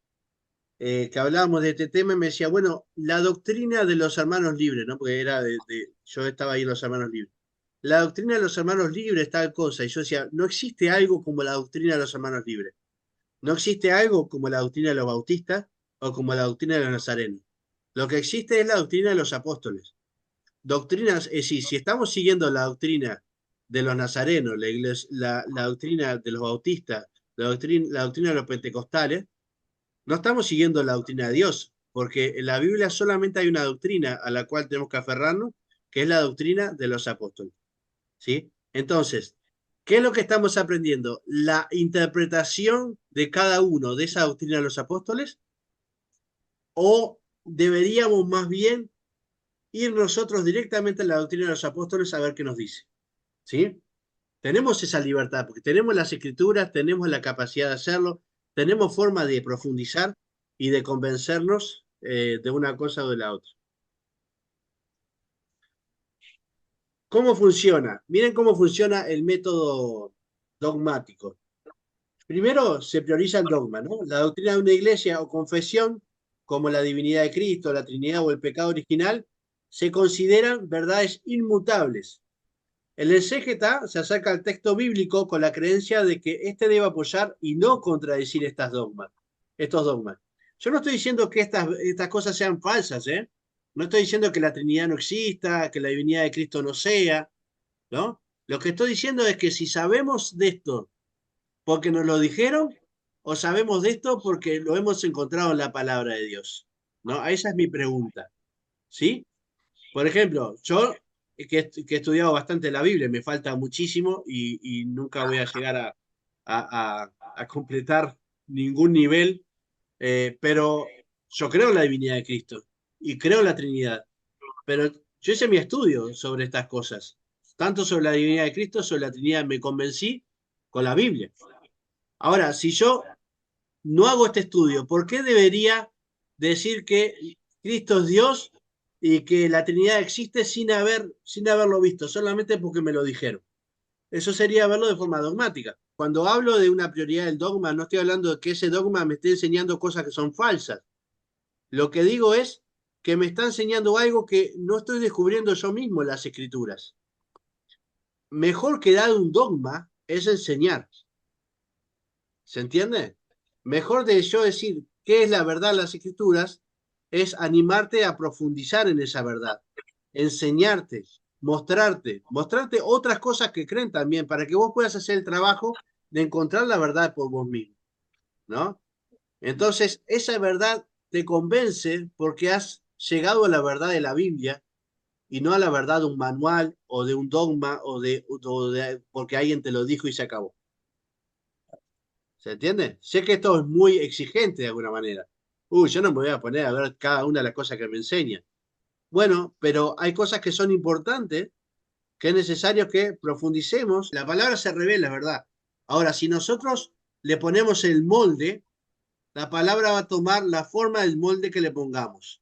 que hablábamos de este tema y me decía, bueno, la doctrina de los hermanos libres, ¿no? Porque era yo estaba ahí en los hermanos libres. La doctrina de los hermanos libres, tal cosa. Y yo decía, no existe algo como la doctrina de los hermanos libres. No existe algo como la doctrina de los bautistas o como la doctrina de los nazarenos. Lo que existe es la doctrina de los apóstoles. Doctrinas, es decir, si estamos siguiendo la doctrina de los nazarenos, la doctrina de los bautistas, la doctrina de los pentecostales, no estamos siguiendo la doctrina de Dios, porque en la Biblia solamente hay una doctrina a la cual tenemos que aferrarnos, que es la doctrina de los apóstoles. ¿Sí? Entonces, ¿qué es lo que estamos aprendiendo? La interpretación de cada uno de esa doctrina de los apóstoles, o deberíamos más bien ir nosotros directamente a la doctrina de los apóstoles a ver qué nos dice. ¿Sí? Tenemos esa libertad, porque tenemos las escrituras, tenemos la capacidad de hacerlo, tenemos forma de profundizar y de convencernos de una cosa o de la otra. ¿Cómo funciona? Miren cómo funciona el método dogmático. Primero se prioriza el dogma, ¿no? La doctrina de una iglesia o confesión, como la divinidad de Cristo, la Trinidad o el pecado original, se consideran verdades inmutables. El exégeta se acerca al texto bíblico con la creencia de que éste debe apoyar y no contradecir estos dogmas. Yo no estoy diciendo que estas cosas sean falsas, ¿eh? No estoy diciendo que la Trinidad no exista, que la divinidad de Cristo no sea, ¿no? Lo que estoy diciendo es que si sabemos de esto porque nos lo dijeron, o sabemos de esto porque lo hemos encontrado en la palabra de Dios, ¿no? Esa es mi pregunta, ¿sí? Por ejemplo, yo que he estudiado bastante la Biblia, me falta muchísimo y nunca voy a llegar a completar ningún nivel, pero yo creo en la divinidad de Cristo y creo en la Trinidad, pero yo hice mi estudio sobre estas cosas, tanto sobre la divinidad de Cristo, sobre la Trinidad, me convencí con la Biblia. Ahora, si yo no hago este estudio, ¿por qué debería decir que Cristo es Dios y que la Trinidad existe sin haberlo visto, solamente porque me lo dijeron? Eso sería verlo de forma dogmática. Cuando hablo de una prioridad del dogma, no estoy hablando de que ese dogma me esté enseñando cosas que son falsas. Lo que digo es que me está enseñando algo que no estoy descubriendo yo mismo en las escrituras. Mejor que dar un dogma es enseñar. ¿Se entiende? Mejor de yo decir qué es la verdad en las escrituras es animarte a profundizar en esa verdad, enseñarte, mostrarte otras cosas que creen también para que vos puedas hacer el trabajo de encontrar la verdad por vos mismo, ¿no? Entonces, esa verdad te convence porque has llegado a la verdad de la Biblia y no a la verdad de un manual o de un dogma porque alguien te lo dijo y se acabó. ¿Se entiende? Sé que esto es muy exigente de alguna manera, Uy, yo no me voy a poner a ver cada una de las cosas que me enseña. Bueno, pero hay cosas que son importantes, que es necesario que profundicemos. La palabra se revela, es verdad. Ahora, si nosotros le ponemos el molde, la palabra va a tomar la forma del molde que le pongamos.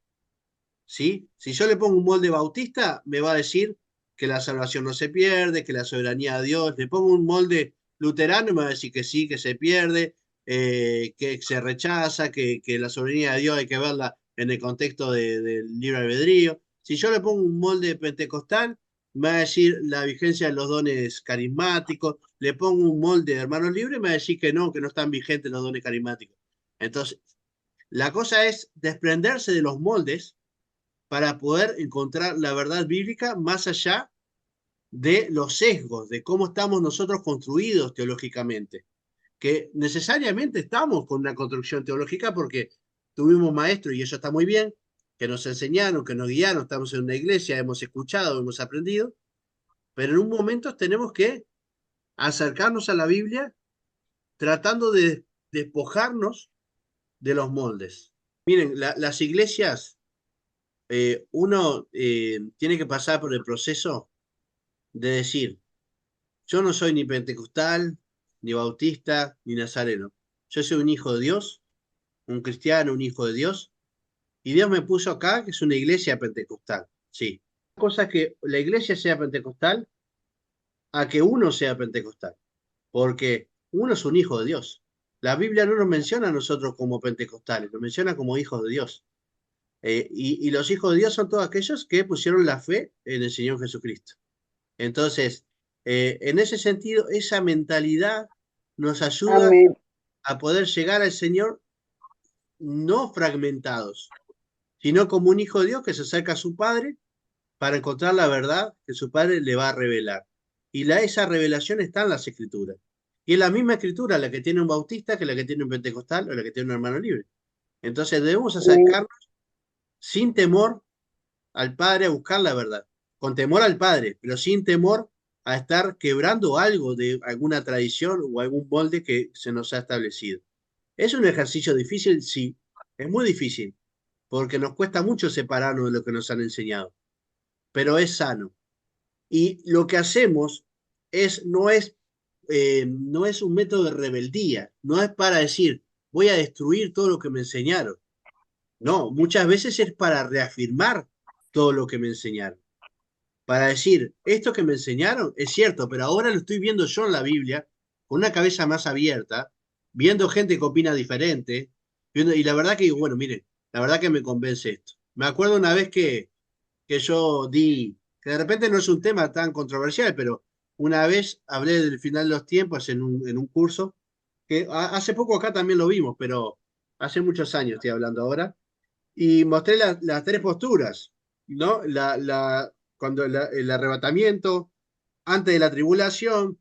¿Sí? Si yo le pongo un molde bautista, me va a decir que la salvación no se pierde, que la soberanía de Dios. Le pongo un molde luterano y me va a decir que sí, que se pierde, que se rechaza, que la soberanía de Dios hay que verla en el contexto del libre albedrío. Si yo le pongo un molde pentecostal, me va a decir la vigencia de los dones carismáticos. Le pongo un molde de hermanos libres, me va a decir que no están vigentes los dones carismáticos. Entonces, la cosa es desprenderse de los moldes para poder encontrar la verdad bíblica más allá de los sesgos, de cómo estamos nosotros construidos teológicamente, que necesariamente estamos con una construcción teológica porque tuvimos maestros, y eso está muy bien, que nos enseñaron, que nos guiaron, estamos en una iglesia, hemos escuchado, hemos aprendido, pero en un momento tenemos que acercarnos a la Biblia tratando de despojarnos de los moldes. Miren, las iglesias, uno tiene que pasar por el proceso de decir, yo no soy ni pentecostal, ni bautista, ni nazareno. Yo soy un hijo de Dios, un cristiano, un hijo de Dios, y Dios me puso acá, que es una iglesia pentecostal. Sí. Cosa que la iglesia sea pentecostal a que uno sea pentecostal, porque uno es un hijo de Dios. La Biblia no nos menciona a nosotros como pentecostales, nos menciona como hijos de Dios. Y los hijos de Dios son todos aquellos que pusieron la fe en el Señor Jesucristo. Entonces, en ese sentido, esa mentalidad nos ayuda Amén. a poder llegar al Señor no fragmentados, sino como un hijo de Dios que se acerca a su Padre para encontrar la verdad que su Padre le va a revelar. Y esa revelación está en las Escrituras. Y es la misma Escritura la que tiene un bautista que la que tiene un pentecostal o la que tiene un hermano libre. Entonces debemos Amén. acercarnos sin temor al Padre a buscar la verdad, con temor al Padre, pero sin temor a estar quebrando algo de alguna tradición o algún molde que se nos ha establecido. ¿Es un ejercicio difícil? Sí, es muy difícil, porque nos cuesta mucho separarnos de lo que nos han enseñado, pero es sano. Y lo que hacemos no es un método de rebeldía, no es para decir, voy a destruir todo lo que me enseñaron. No, muchas veces es para reafirmar todo lo que me enseñaron. Para decir, esto que me enseñaron es cierto, pero ahora lo estoy viendo yo en la Biblia, con una cabeza más abierta, viendo gente que opina diferente, y la verdad que digo, bueno, mire, la verdad que me convence esto. Me acuerdo una vez que yo di, que de repente no es un tema tan controversial, pero una vez hablé del final de los tiempos en un curso, que hace poco acá también lo vimos, pero hace muchos años estoy hablando ahora, y mostré las tres posturas, ¿no? Cuando el arrebatamiento, antes de la tribulación,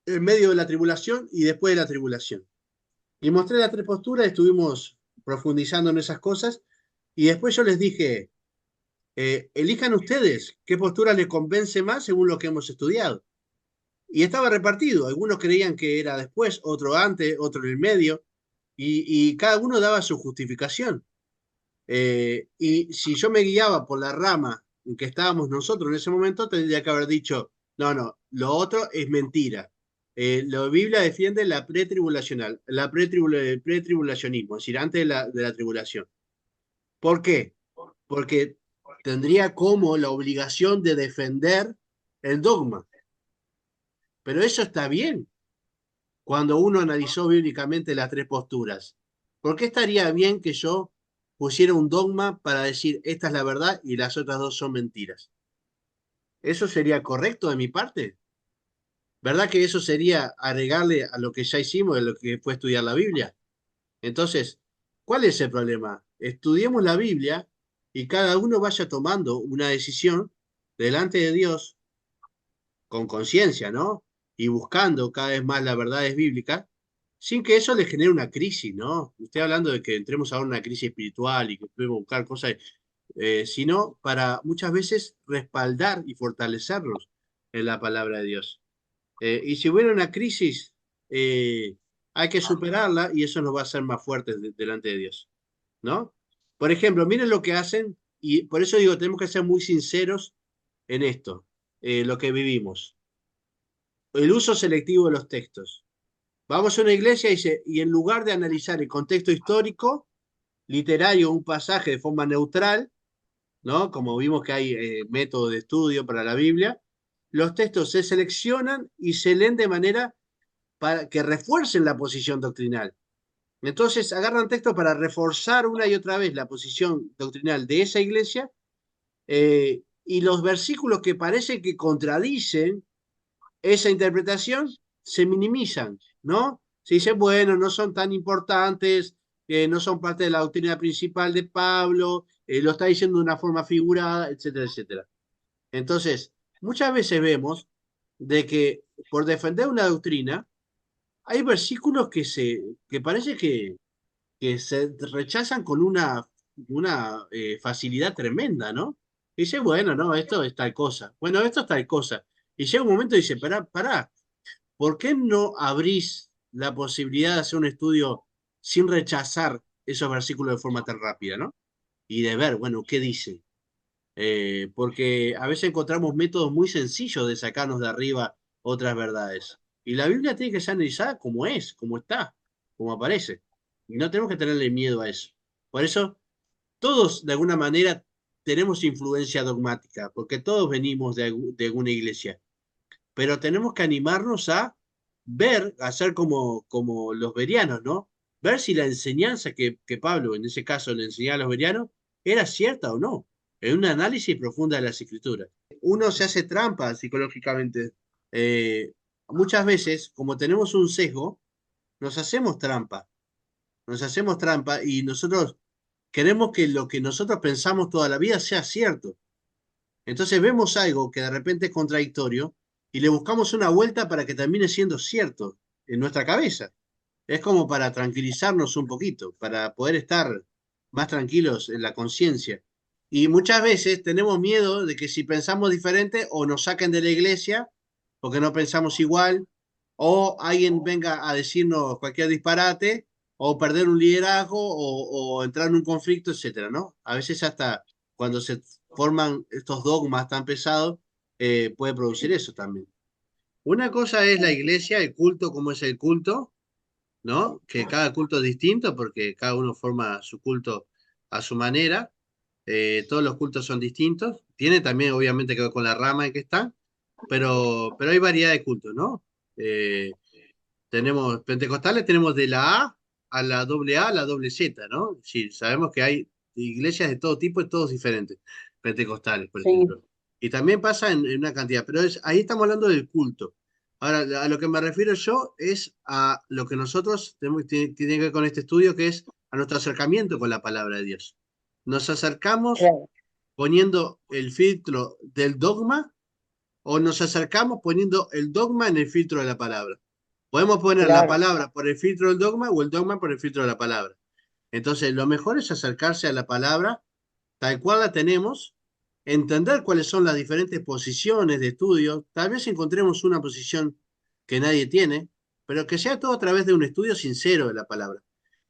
en medio de la tribulación y después de la tribulación. Y mostré las tres posturas, estuvimos profundizando en esas cosas, y después yo les dije, elijan ustedes qué postura les convence más según lo que hemos estudiado. Y estaba repartido, algunos creían que era después, otro antes, otro en el medio, y cada uno daba su justificación. Y si yo me guiaba por la rama en que estábamos nosotros en ese momento, tendría que haber dicho, no, no, lo otro es mentira. La Biblia defiende la pretribulacional, el pretribulacionismo, es decir, antes de la tribulación. ¿Por qué? Porque tendría como la obligación de defender el dogma. Pero eso está bien cuando uno analizó bíblicamente las tres posturas. ¿Por qué estaría bien que yo pusiera un dogma para decir esta es la verdad y las otras dos son mentiras? ¿Eso sería correcto de mi parte? ¿Verdad que eso sería agregarle a lo que ya hicimos, de lo que fue estudiar la Biblia? Entonces, ¿cuál es el problema? Estudiemos la Biblia y cada uno vaya tomando una decisión delante de Dios con conciencia, ¿no? Y buscando cada vez más las verdades bíblicas, sin que eso le genere una crisis, ¿no? Estoy hablando de que entremos ahora en una crisis espiritual y que podemos buscar cosas, sino para muchas veces respaldar y fortalecernos en la palabra de Dios. Y si hubiera una crisis, hay que superarla y eso nos va a hacer más fuertes delante de Dios. ¿no? Por ejemplo, miren lo que hacen, y por eso digo, tenemos que ser muy sinceros en esto, lo que vivimos. El uso selectivo de los textos. Vamos a una iglesia y en lugar de analizar el contexto histórico, literario, un pasaje de forma neutral, ¿no? Como vimos que hay método de estudio para la Biblia, los textos se seleccionan y se leen de manera para que refuercen la posición doctrinal. Entonces agarran textos para reforzar una y otra vez la posición doctrinal de esa iglesia, y los versículos que parece que contradicen esa interpretación se minimizan, ¿no? Se dice, bueno, no son tan importantes, no son parte de la doctrina principal de Pablo, lo está diciendo de una forma figurada, etcétera, etcétera. Entonces, muchas veces vemos de que por defender una doctrina, hay versículos que parece que se rechazan con una facilidad tremenda, ¿no? Dice, bueno, no, esto es tal cosa. Bueno, esto es tal cosa. Y llega un momento y dice, pará, ¿por qué no abrís la posibilidad de hacer un estudio sin rechazar esos versículos de forma tan rápida, ¿no? Y de ver, bueno, ¿qué dice? Porque a veces encontramos métodos muy sencillos de sacarnos de arriba otras verdades. Y la Biblia tiene que ser analizada como es, como está, como aparece. Y no tenemos que tenerle miedo a eso. Por eso, todos de alguna manera tenemos influencia dogmática, porque todos venimos de alguna iglesia. Pero tenemos que animarnos a ver, a ser como los berianos, ¿no? Ver si la enseñanza que Pablo, en ese caso, le enseñaba a los berianos, era cierta o no, en un análisis profundo de las escrituras. Uno se hace trampa psicológicamente. Eh, Muchas veces, como tenemos un sesgo, nos hacemos trampa, y nosotros queremos que lo que nosotros pensamos toda la vida sea cierto. Entonces vemos algo que de repente es contradictorio y le buscamos una vuelta para que termine siendo cierto en nuestra cabeza. Es como para tranquilizarnos un poquito, para poder estar más tranquilos en la conciencia. Y muchas veces tenemos miedo de que si pensamos diferente o nos saquen de la iglesia porque no pensamos igual, o alguien venga a decirnos cualquier disparate, o perder un liderazgo, o entrar en un conflicto, etcétera, ¿no? A veces hasta cuando se forman estos dogmas tan pesados, puede producir eso también. Una cosa es la iglesia, el culto, como es el culto, ¿no? Que cada culto es distinto porque cada uno forma su culto a su manera. Todos los cultos son distintos. Tiene también, obviamente, que ver con la rama en que están, pero hay variedad de cultos, ¿no? Eh, Tenemos pentecostales, tenemos de la a la doble A a la doble Z, ¿no? Sí, sabemos que hay iglesias de todo tipo y todos diferentes, pentecostales, por Sí, ejemplo. Y también pasa en una cantidad, pero ahí estamos hablando del culto. Ahora, a lo que me refiero yo es a lo que nosotros tenemos, tiene que ver con este estudio, que es a nuestro acercamiento con la palabra de Dios. Nos acercamos claro, poniendo el filtro del dogma o nos acercamos poniendo el dogma en el filtro de la palabra. Podemos poner la claro. palabra por el filtro del dogma o el dogma por el filtro de la palabra. Entonces, lo mejor es acercarse a la palabra tal cual la tenemos, entender cuáles son las diferentes posiciones de estudio. Tal vez encontremos una posición que nadie tiene, pero que sea todo a través de un estudio sincero de la palabra,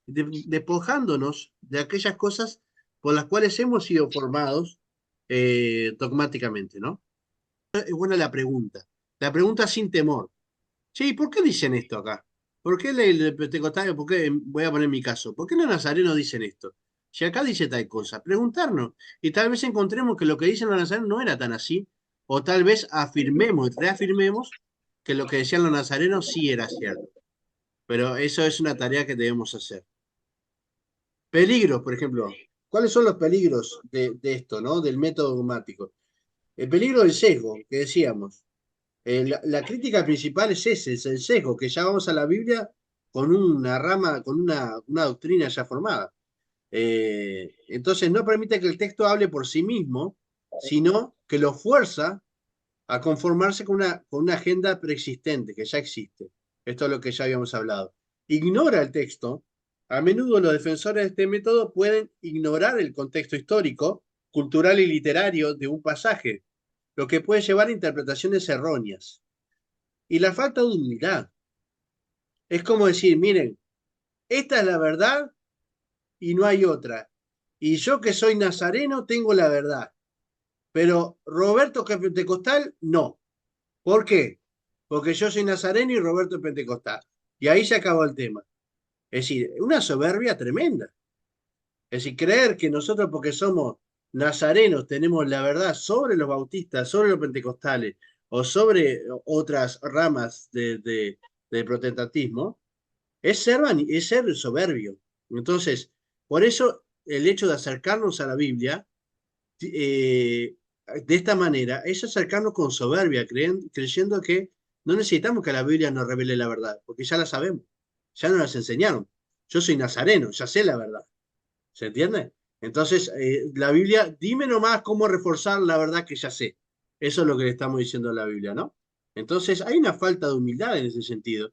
despojándonos de aquellas cosas por las cuales hemos sido formados dogmáticamente, ¿no? Es buena la pregunta sin temor. Sí, ¿por qué dicen esto acá? ¿Por qué el pentecostal, por qué, voy a poner mi caso, ¿por qué los nazarenos dicen esto? Si acá dice tal cosa, preguntarnos. Y tal vez encontremos que lo que dicen los nazarenos no era tan así, o tal vez afirmemos y reafirmemos que lo que decían los nazarenos sí era cierto. Pero eso es una tarea que debemos hacer. Peligros, por ejemplo. ¿Cuáles son los peligros de esto, ¿no? Del método dogmático? El peligro del sesgo, que decíamos. La crítica principal es ese, es el sesgo, que ya vamos a la Biblia con una rama, con una doctrina ya formada. Entonces no permite que el texto hable por sí mismo, sino que lo fuerza a conformarse con una agenda preexistente, que ya existe. Esto es lo que ya habíamos hablado. Ignora el texto. A menudo los defensores de este método pueden ignorar el contexto histórico, cultural y literario de un pasaje, lo que puede llevar a interpretaciones erróneas. Y la falta de humildad. Es como decir, miren, esta es la verdad y no hay otra. Y yo que soy nazareno tengo la verdad. Pero Roberto que es pentecostal, no. ¿Por qué? Porque yo soy nazareno y Roberto es pentecostal. Y ahí se acabó el tema. Es decir, una soberbia tremenda. Es decir, creer que nosotros porque somos nazarenos tenemos la verdad sobre los bautistas, sobre los pentecostales o sobre otras ramas de protestantismo, es ser soberbio. Entonces, por eso el hecho de acercarnos a la Biblia de esta manera es acercarnos con soberbia, creyendo que no necesitamos que la Biblia nos revele la verdad, porque ya la sabemos, ya nos las enseñaron. Yo soy nazareno, ya sé la verdad. ¿Se entiende? Entonces, la Biblia, dime nomás cómo reforzar la verdad que ya sé. Eso es lo que le estamos diciendo a la Biblia, ¿no? Entonces, hay una falta de humildad en ese sentido.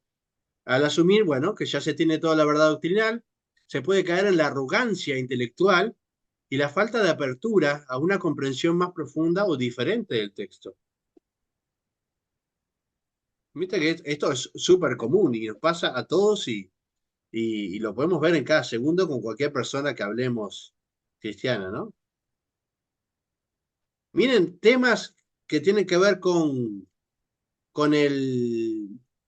Al asumir, bueno, que ya se tiene toda la verdad doctrinal, se puede caer en la arrogancia intelectual y la falta de apertura a una comprensión más profunda o diferente del texto. Viste que esto es súper común y nos pasa a todos y lo podemos ver en cada segundo con cualquier persona que hablemos cristiana, ¿no? Miren, temas que tienen que ver con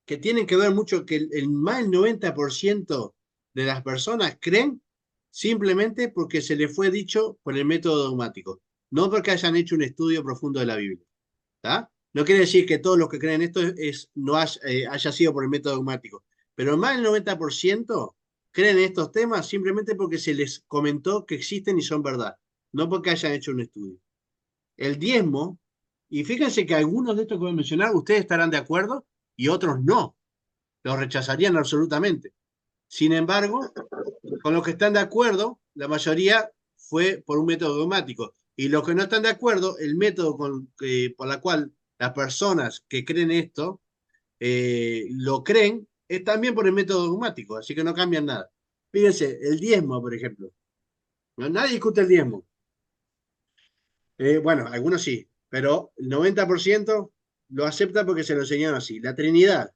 que tienen que ver mucho, que más del 90% de las personas creen simplemente porque se les fue dicho por el método dogmático, no porque hayan hecho un estudio profundo de la Biblia. ¿Tá? No quiere decir que todos los que creen esto no haya sido por el método dogmático, pero más del 90% creen estos temas simplemente porque se les comentó que existen y son verdad, no porque hayan hecho un estudio. El diezmo, y fíjense que algunos de estos que voy a mencionar, ustedes estarán de acuerdo y otros no, los rechazarían absolutamente. Sin embargo, con los que están de acuerdo, la mayoría fue por un método dogmático. Y los que no están de acuerdo, el método por la cual las personas que creen esto lo creen, es también por el método dogmático, así que no cambian nada. Fíjense, el diezmo, por ejemplo. Nadie discute el diezmo. Bueno, algunos sí, pero el 90% lo acepta porque se lo enseñaron así. La Trinidad,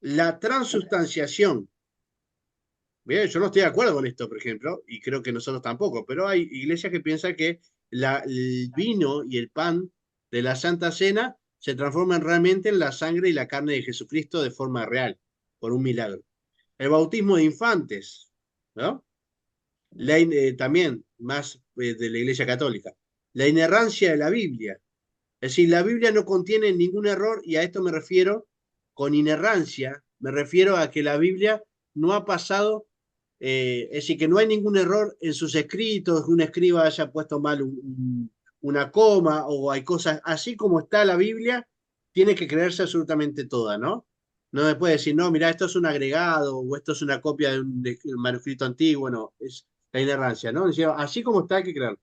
la transubstanciación. Bien, yo no estoy de acuerdo con esto, por ejemplo, y creo que nosotros tampoco, pero hay iglesias que piensan que el vino y el pan de la Santa Cena se transforman realmente en la sangre y la carne de Jesucristo de forma real, por un milagro. El bautismo de infantes, ¿no? También más de la Iglesia Católica. La inerrancia de la Biblia. Es decir, la Biblia no contiene ningún error y a esto me refiero con inerrancia, me refiero a que la Biblia no ha pasado, es decir, que no hay ningún error en sus escritos, que un escriba haya puesto mal una coma o hay cosas, así como está la Biblia, tiene que creerse absolutamente toda, ¿no? No me puede decir, no, mira, esto es un agregado o esto es una copia de un manuscrito antiguo, no, es la inerrancia, ¿no? Decía, así como está hay que creerlo.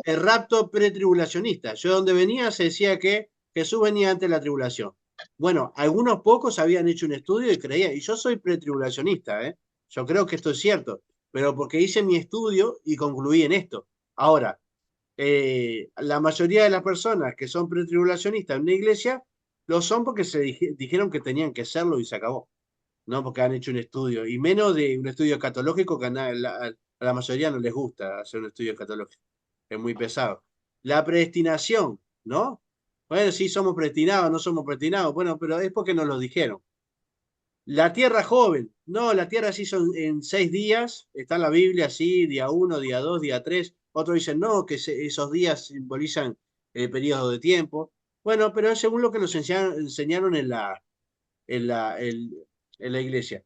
El rapto pretribulacionista. Yo donde venía se decía que Jesús venía antes de la tribulación. Bueno, algunos pocos habían hecho un estudio y creían, y yo soy pretribulacionista, ¿eh? Yo creo que esto es cierto, pero porque hice mi estudio y concluí en esto. Ahora, la mayoría de las personas que son pretribulacionistas en una iglesia lo son porque se dijeron que tenían que serlo y se acabó, no porque han hecho un estudio, y menos de un estudio escatológico que a la mayoría no les gusta hacer un estudio escatológico, es muy pesado. La predestinación, ¿no? Bueno, sí somos predestinados, no somos predestinados, bueno, pero es porque nos lo dijeron. La tierra joven, no, la tierra se hizo en 6 días, está en la Biblia así, día 1, día 2, día 3. Otros dicen no, que esos días simbolizan el periodo de tiempo. Bueno, pero es según lo que nos enseñaron en la, en, en la iglesia.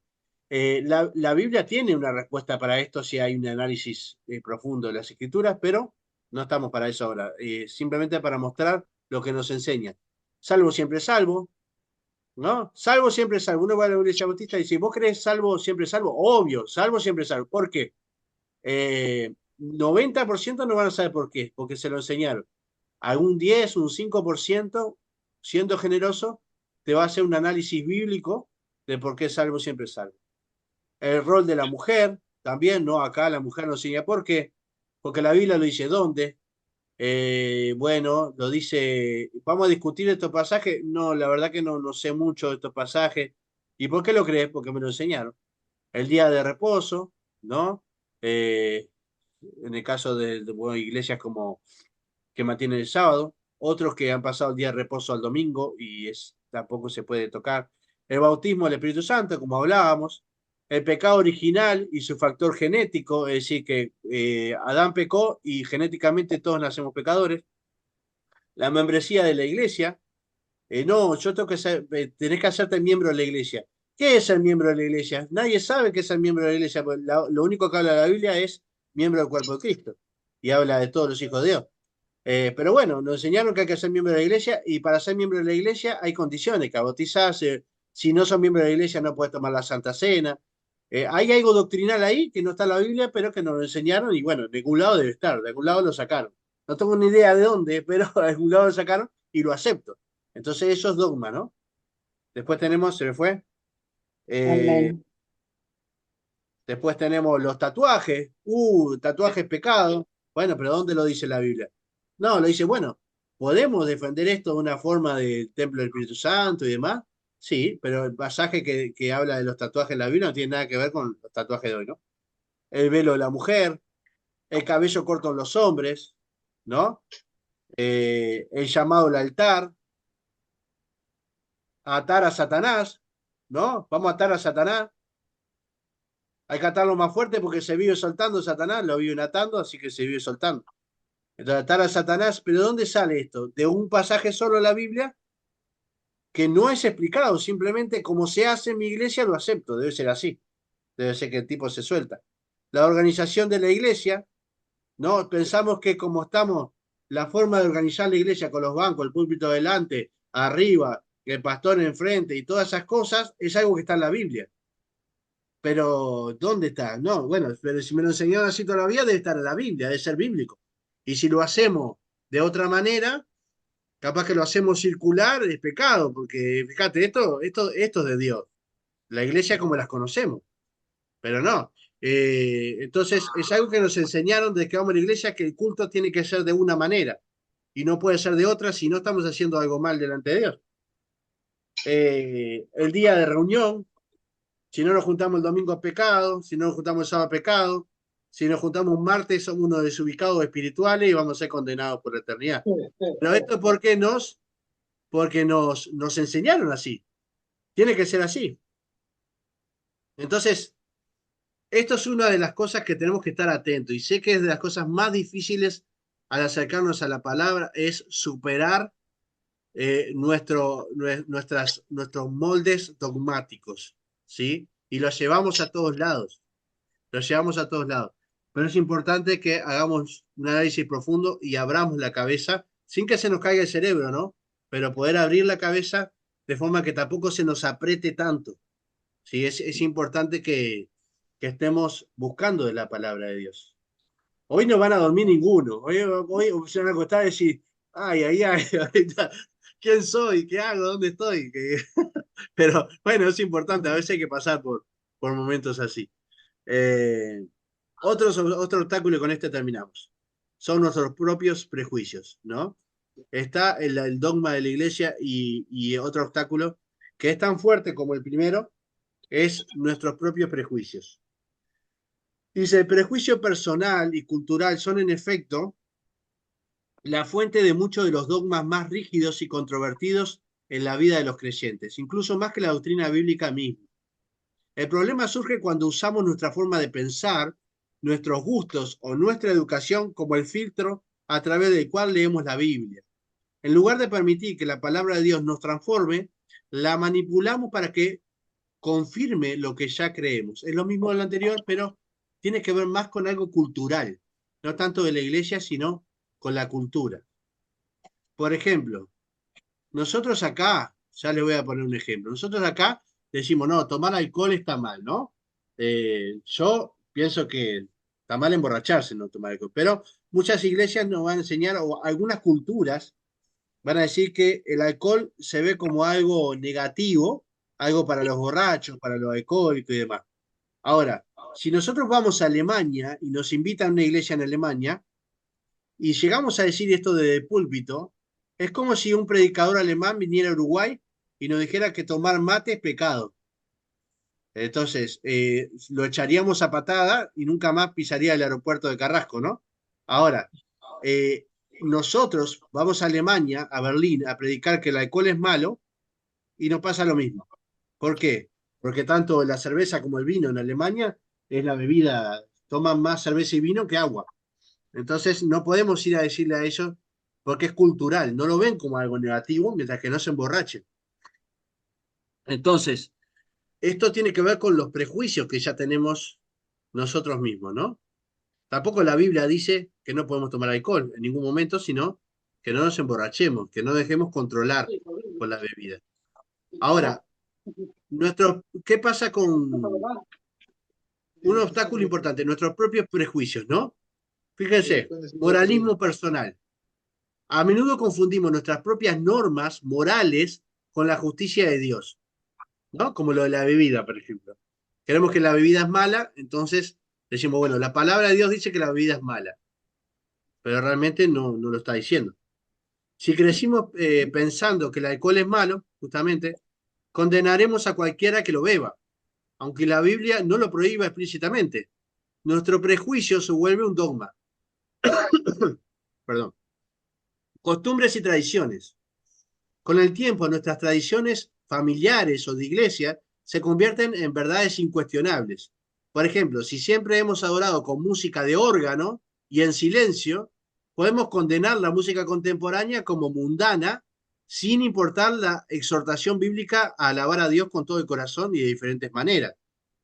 La Biblia tiene una respuesta para esto si hay un análisis profundo de las escrituras, pero no estamos para eso ahora, simplemente para mostrar lo que nos enseña. Salvo siempre salvo, ¿no? Salvo siempre salvo. Uno va a la iglesia bautista y dice, ¿vos crees salvo siempre salvo? Obvio, salvo siempre salvo. ¿Por qué? 90% no van a saber por qué, porque se lo enseñaron. Algún 10, un 5%, siendo generoso, te va a hacer un análisis bíblico de por qué salvo siempre salvo. El rol de la mujer, también, ¿no? Acá la mujer nos enseña por qué, porque la Biblia lo dice dónde. Bueno, lo dice, vamos a discutir estos pasajes. No, la verdad que no sé mucho de estos pasajes. ¿Y por qué lo crees? Porque me lo enseñaron. El día de reposo, ¿no? eh, en el caso bueno, iglesias como que mantienen el sábado, otros que han pasado el día de reposo al domingo y tampoco se puede tocar. El bautismo del Espíritu Santo, como hablábamos, el pecado original y su factor genético, es decir, que Adán pecó y genéticamente todos nacemos pecadores. La membresía de la iglesia, no, yo tengo que ser, tenés que hacerte miembro de la iglesia. ¿Qué es ser miembro de la iglesia? Nadie sabe qué es ser miembro de la iglesia, porque lo único que habla la Biblia es miembro del cuerpo de Cristo y habla de todos los hijos de Dios. Pero bueno, nos enseñaron que hay que ser miembro de la iglesia y para ser miembro de la iglesia hay condiciones, que bautizarse, si no son miembro de la iglesia no puedes tomar la Santa Cena. Hay algo doctrinal ahí que no está en la Biblia, pero que nos lo enseñaron y bueno, de algún lado debe estar, de algún lado lo sacaron. No tengo ni idea de dónde, pero de algún lado lo sacaron y lo acepto. Entonces eso es dogma, ¿no? Después tenemos, se me fue, eh, Amén. después tenemos los tatuajes. Tatuajes pecado. Bueno, pero ¿dónde lo dice la Biblia? No, lo dice, bueno, ¿podemos defender esto de una forma del templo del Espíritu Santo y demás? Sí, pero el pasaje que habla de los tatuajes en la Biblia no tiene nada que ver con los tatuajes de hoy, ¿no? El velo de la mujer, el cabello corto en los hombres, ¿no? El llamado al altar, atar a Satanás, ¿no? Vamos a atar a Satanás. Hay que atarlo más fuerte porque se vive soltando Satanás, lo viven atando, así que se vive soltando. Entonces, atar a Satanás, ¿pero de dónde sale esto? De un pasaje solo de la Biblia que no es explicado, simplemente como se hace en mi iglesia lo acepto, debe ser así, debe ser que el tipo se suelta. La organización de la iglesia, ¿no? Pensamos que como estamos, la forma de organizar la iglesia con los bancos, el púlpito delante, arriba, el pastor enfrente y todas esas cosas, es algo que está en la Biblia. Pero, ¿dónde está? No, bueno, pero si me lo enseñaron así toda la vida, debe estar en la Biblia, debe ser bíblico. Y si lo hacemos de otra manera, capaz que lo hacemos circular, es pecado, porque fíjate, esto es de Dios. La iglesia como las conocemos, pero no. Entonces, es algo que nos enseñaron desde que vamos a la iglesia, que el culto tiene que ser de una manera y no puede ser de otra si no estamos haciendo algo mal delante de Dios. El día de reunión, si no nos juntamos el domingo es pecado, si no nos juntamos el sábado es pecado, si nos juntamos un martes somos unos desubicados espirituales y vamos a ser condenados por la eternidad. Pero esto porque nos enseñaron así. Tiene que ser así. Entonces, esto es una de las cosas que tenemos que estar atentos y sé que es de las cosas más difíciles al acercarnos a la palabra, es superar nuestros moldes dogmáticos, ¿sí? Y los llevamos a todos lados. Lo llevamos a todos lados. Pero es importante que hagamos un análisis profundo y abramos la cabeza sin que se nos caiga el cerebro, ¿no? Pero poder abrir la cabeza de forma que tampoco se nos apriete tanto. ¿Sí? Es importante que estemos buscando de la palabra de Dios. Hoy no van a dormir ninguno. Hoy se van a acostar y decir, ay, ay, ay, ahorita, ¿quién soy? ¿Qué hago? ¿Dónde estoy? Pero bueno, es importante. A veces hay que pasar por momentos así. Eh, otro obstáculo, y con este terminamos, son nuestros propios prejuicios, ¿no? Está el dogma de la iglesia y otro obstáculo que es tan fuerte como el primero, es nuestros propios prejuicios. Dice, el prejuicio personal y cultural son en efecto la fuente de muchos de los dogmas más rígidos y controvertidos en la vida de los creyentes, incluso más que la doctrina bíblica misma. El problema surge cuando usamos nuestra forma de pensar, nuestros gustos o nuestra educación como el filtro a través del cual leemos la Biblia. En lugar de permitir que la palabra de Dios nos transforme, la manipulamos para que confirme lo que ya creemos. Es lo mismo de lo anterior, pero tiene que ver más con algo cultural, no tanto de la iglesia, sino con la cultura. Por ejemplo, nosotros acá, ya les voy a poner un ejemplo, nosotros acá decimos, no, tomar alcohol está mal, ¿no? Yo pienso que está mal emborracharse, no tomar alcohol, pero muchas iglesias nos van a enseñar, o algunas culturas van a decir que el alcohol se ve como algo negativo, algo para los borrachos, para los alcohólicos y demás. Ahora, si nosotros vamos a Alemania y nos invitan a una iglesia en Alemania y llegamos a decir esto desde el púlpito, es como si un predicador alemán viniera a Uruguay y nos dijera que tomar mate es pecado. Entonces, lo echaríamos a patada y nunca más pisaría el aeropuerto de Carrasco, ¿no? Ahora, nosotros vamos a Alemania, a Berlín, a predicar que el alcohol es malo y nos pasa lo mismo. ¿Por qué? Porque tanto la cerveza como el vino en Alemania es la bebida, toman más cerveza y vino que agua. Entonces no podemos ir a decirle a ellos porque es cultural, no lo ven como algo negativo mientras que no se emborrachen. Entonces, esto tiene que ver con los prejuicios que ya tenemos nosotros mismos, ¿no? Tampoco la Biblia dice que no podemos tomar alcohol en ningún momento, sino que no nos emborrachemos, que no dejemos controlar por la bebida. Ahora, ¿qué pasa con un obstáculo importante? Nuestros propios prejuicios, ¿no? Fíjense, moralismo personal. A menudo confundimos nuestras propias normas morales con la justicia de Dios, ¿no? Como lo de la bebida, por ejemplo. Queremos que la bebida es mala, entonces decimos, bueno, la palabra de Dios dice que la bebida es mala, pero realmente no lo está diciendo. Si crecimos pensando que el alcohol es malo, justamente, condenaremos a cualquiera que lo beba, aunque la Biblia no lo prohíba explícitamente. Nuestro prejuicio se vuelve un dogma. Perdón. Costumbres y tradiciones. Con el tiempo, nuestras tradiciones familiares o de iglesia se convierten en verdades incuestionables. Por ejemplo, si siempre hemos adorado con música de órgano y en silencio, podemos condenar la música contemporánea como mundana sin importar la exhortación bíblica a alabar a Dios con todo el corazón y de diferentes maneras.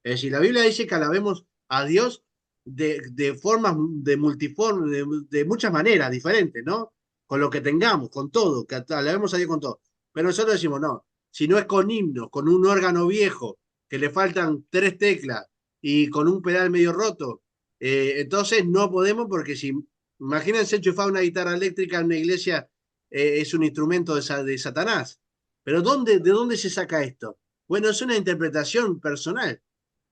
Es decir, la Biblia dice que alabemos a Dios de formas, de multiforme, de muchas maneras diferentes, ¿no? Con lo que tengamos, con todo, que alabemos a Dios con todo. Pero nosotros decimos, no, si no es con himnos, con un órgano viejo, que le faltan 3 teclas y con un pedal medio roto, entonces no podemos porque si, imagínense enchufar una guitarra eléctrica en una iglesia, es un instrumento de Satanás. Pero ¿de dónde se saca esto? Bueno, es una interpretación personal,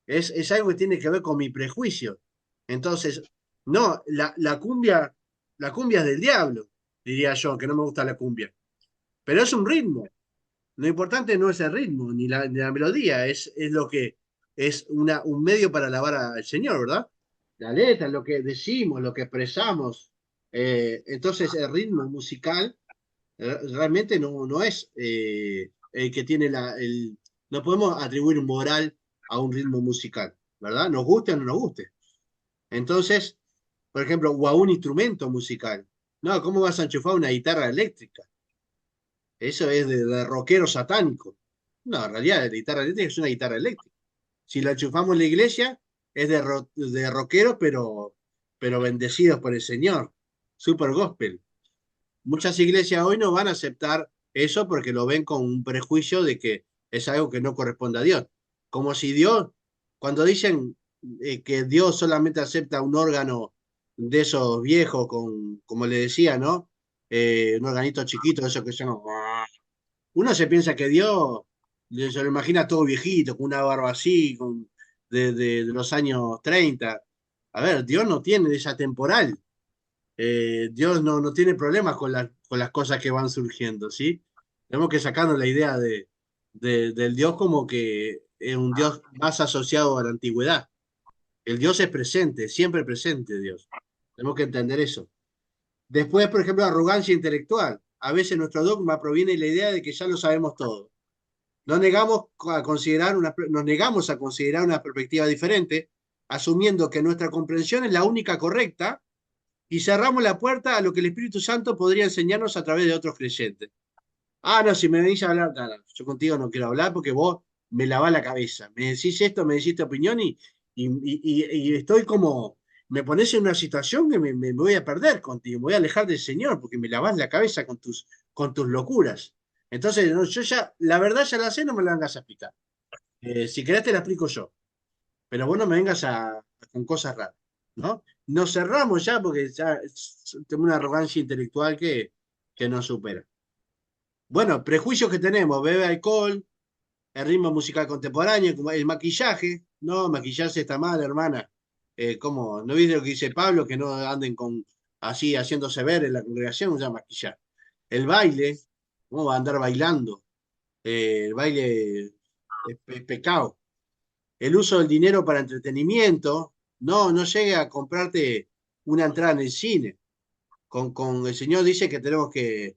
es algo que tiene que ver con mi prejuicio. Entonces, no, la cumbia es del diablo, diría yo, que no me gusta la cumbia. Pero es un ritmo. Lo importante no es el ritmo ni la melodía, es lo que es un medio para alabar al Señor, ¿verdad? La letra, lo que decimos, lo que expresamos. Entonces, el ritmo musical realmente no es el que tiene no podemos atribuir moral a un ritmo musical, ¿verdad? Nos guste o no nos guste. Entonces, por ejemplo, o a un instrumento musical. No, ¿cómo vas a enchufar una guitarra eléctrica? Eso es de rockero satánico. No, en realidad la guitarra eléctrica es una guitarra eléctrica. Si la enchufamos en la iglesia, es de rockero, pero bendecidos por el Señor. Super gospel. Muchas iglesias hoy no van a aceptar eso porque lo ven con un prejuicio de que es algo que no corresponde a Dios. Como si Dios, cuando dicen que Dios solamente acepta un órgano de esos viejos, como le decía, ¿no? Un organito chiquito, eso que son... Uno se piensa que Dios se lo imagina todo viejito, con una barba así, de los años 30. A ver, Dios no tiene esa temporal. Dios no tiene problemas con las cosas que van surgiendo, ¿sí? Tenemos que sacarnos la idea del Dios como que es un Dios más asociado a la antigüedad. El Dios es presente, siempre presente Dios. Tenemos que entender eso. Después, por ejemplo, arrogancia intelectual. A veces nuestro dogma proviene de la idea de que ya lo sabemos todo. Nos negamos a considerar una perspectiva diferente, asumiendo que nuestra comprensión es la única correcta y cerramos la puerta a lo que el Espíritu Santo podría enseñarnos a través de otros creyentes. Ah, no, si me venís a hablar, no, yo contigo no quiero hablar porque vos me lavás la cabeza. Me decís esto, me decís tu opinión y estoy como, me pones en una situación que me voy a perder contigo, me voy a alejar del Señor porque me lavás la cabeza con tus locuras. Entonces, no, yo ya, la verdad ya la sé, no me la vengas a explicar. Si querés te la explico yo, pero vos no me vengas con cosas raras, ¿no? Nos cerramos ya porque ya tengo una arrogancia intelectual que nos supera. Bueno, prejuicios que tenemos, bebe alcohol, el ritmo musical contemporáneo, como el maquillaje, no, maquillarse está mal, hermana. ¿Cómo? ¿No viste lo que dice Pablo? Que no anden así haciéndose ver en la congregación, ya maquillar. El baile, ¿cómo va a andar bailando? El baile es pecado. el uso del dinero para entretenimiento. No llegue a comprarte una entrada en el cine. El Señor dice que tenemos que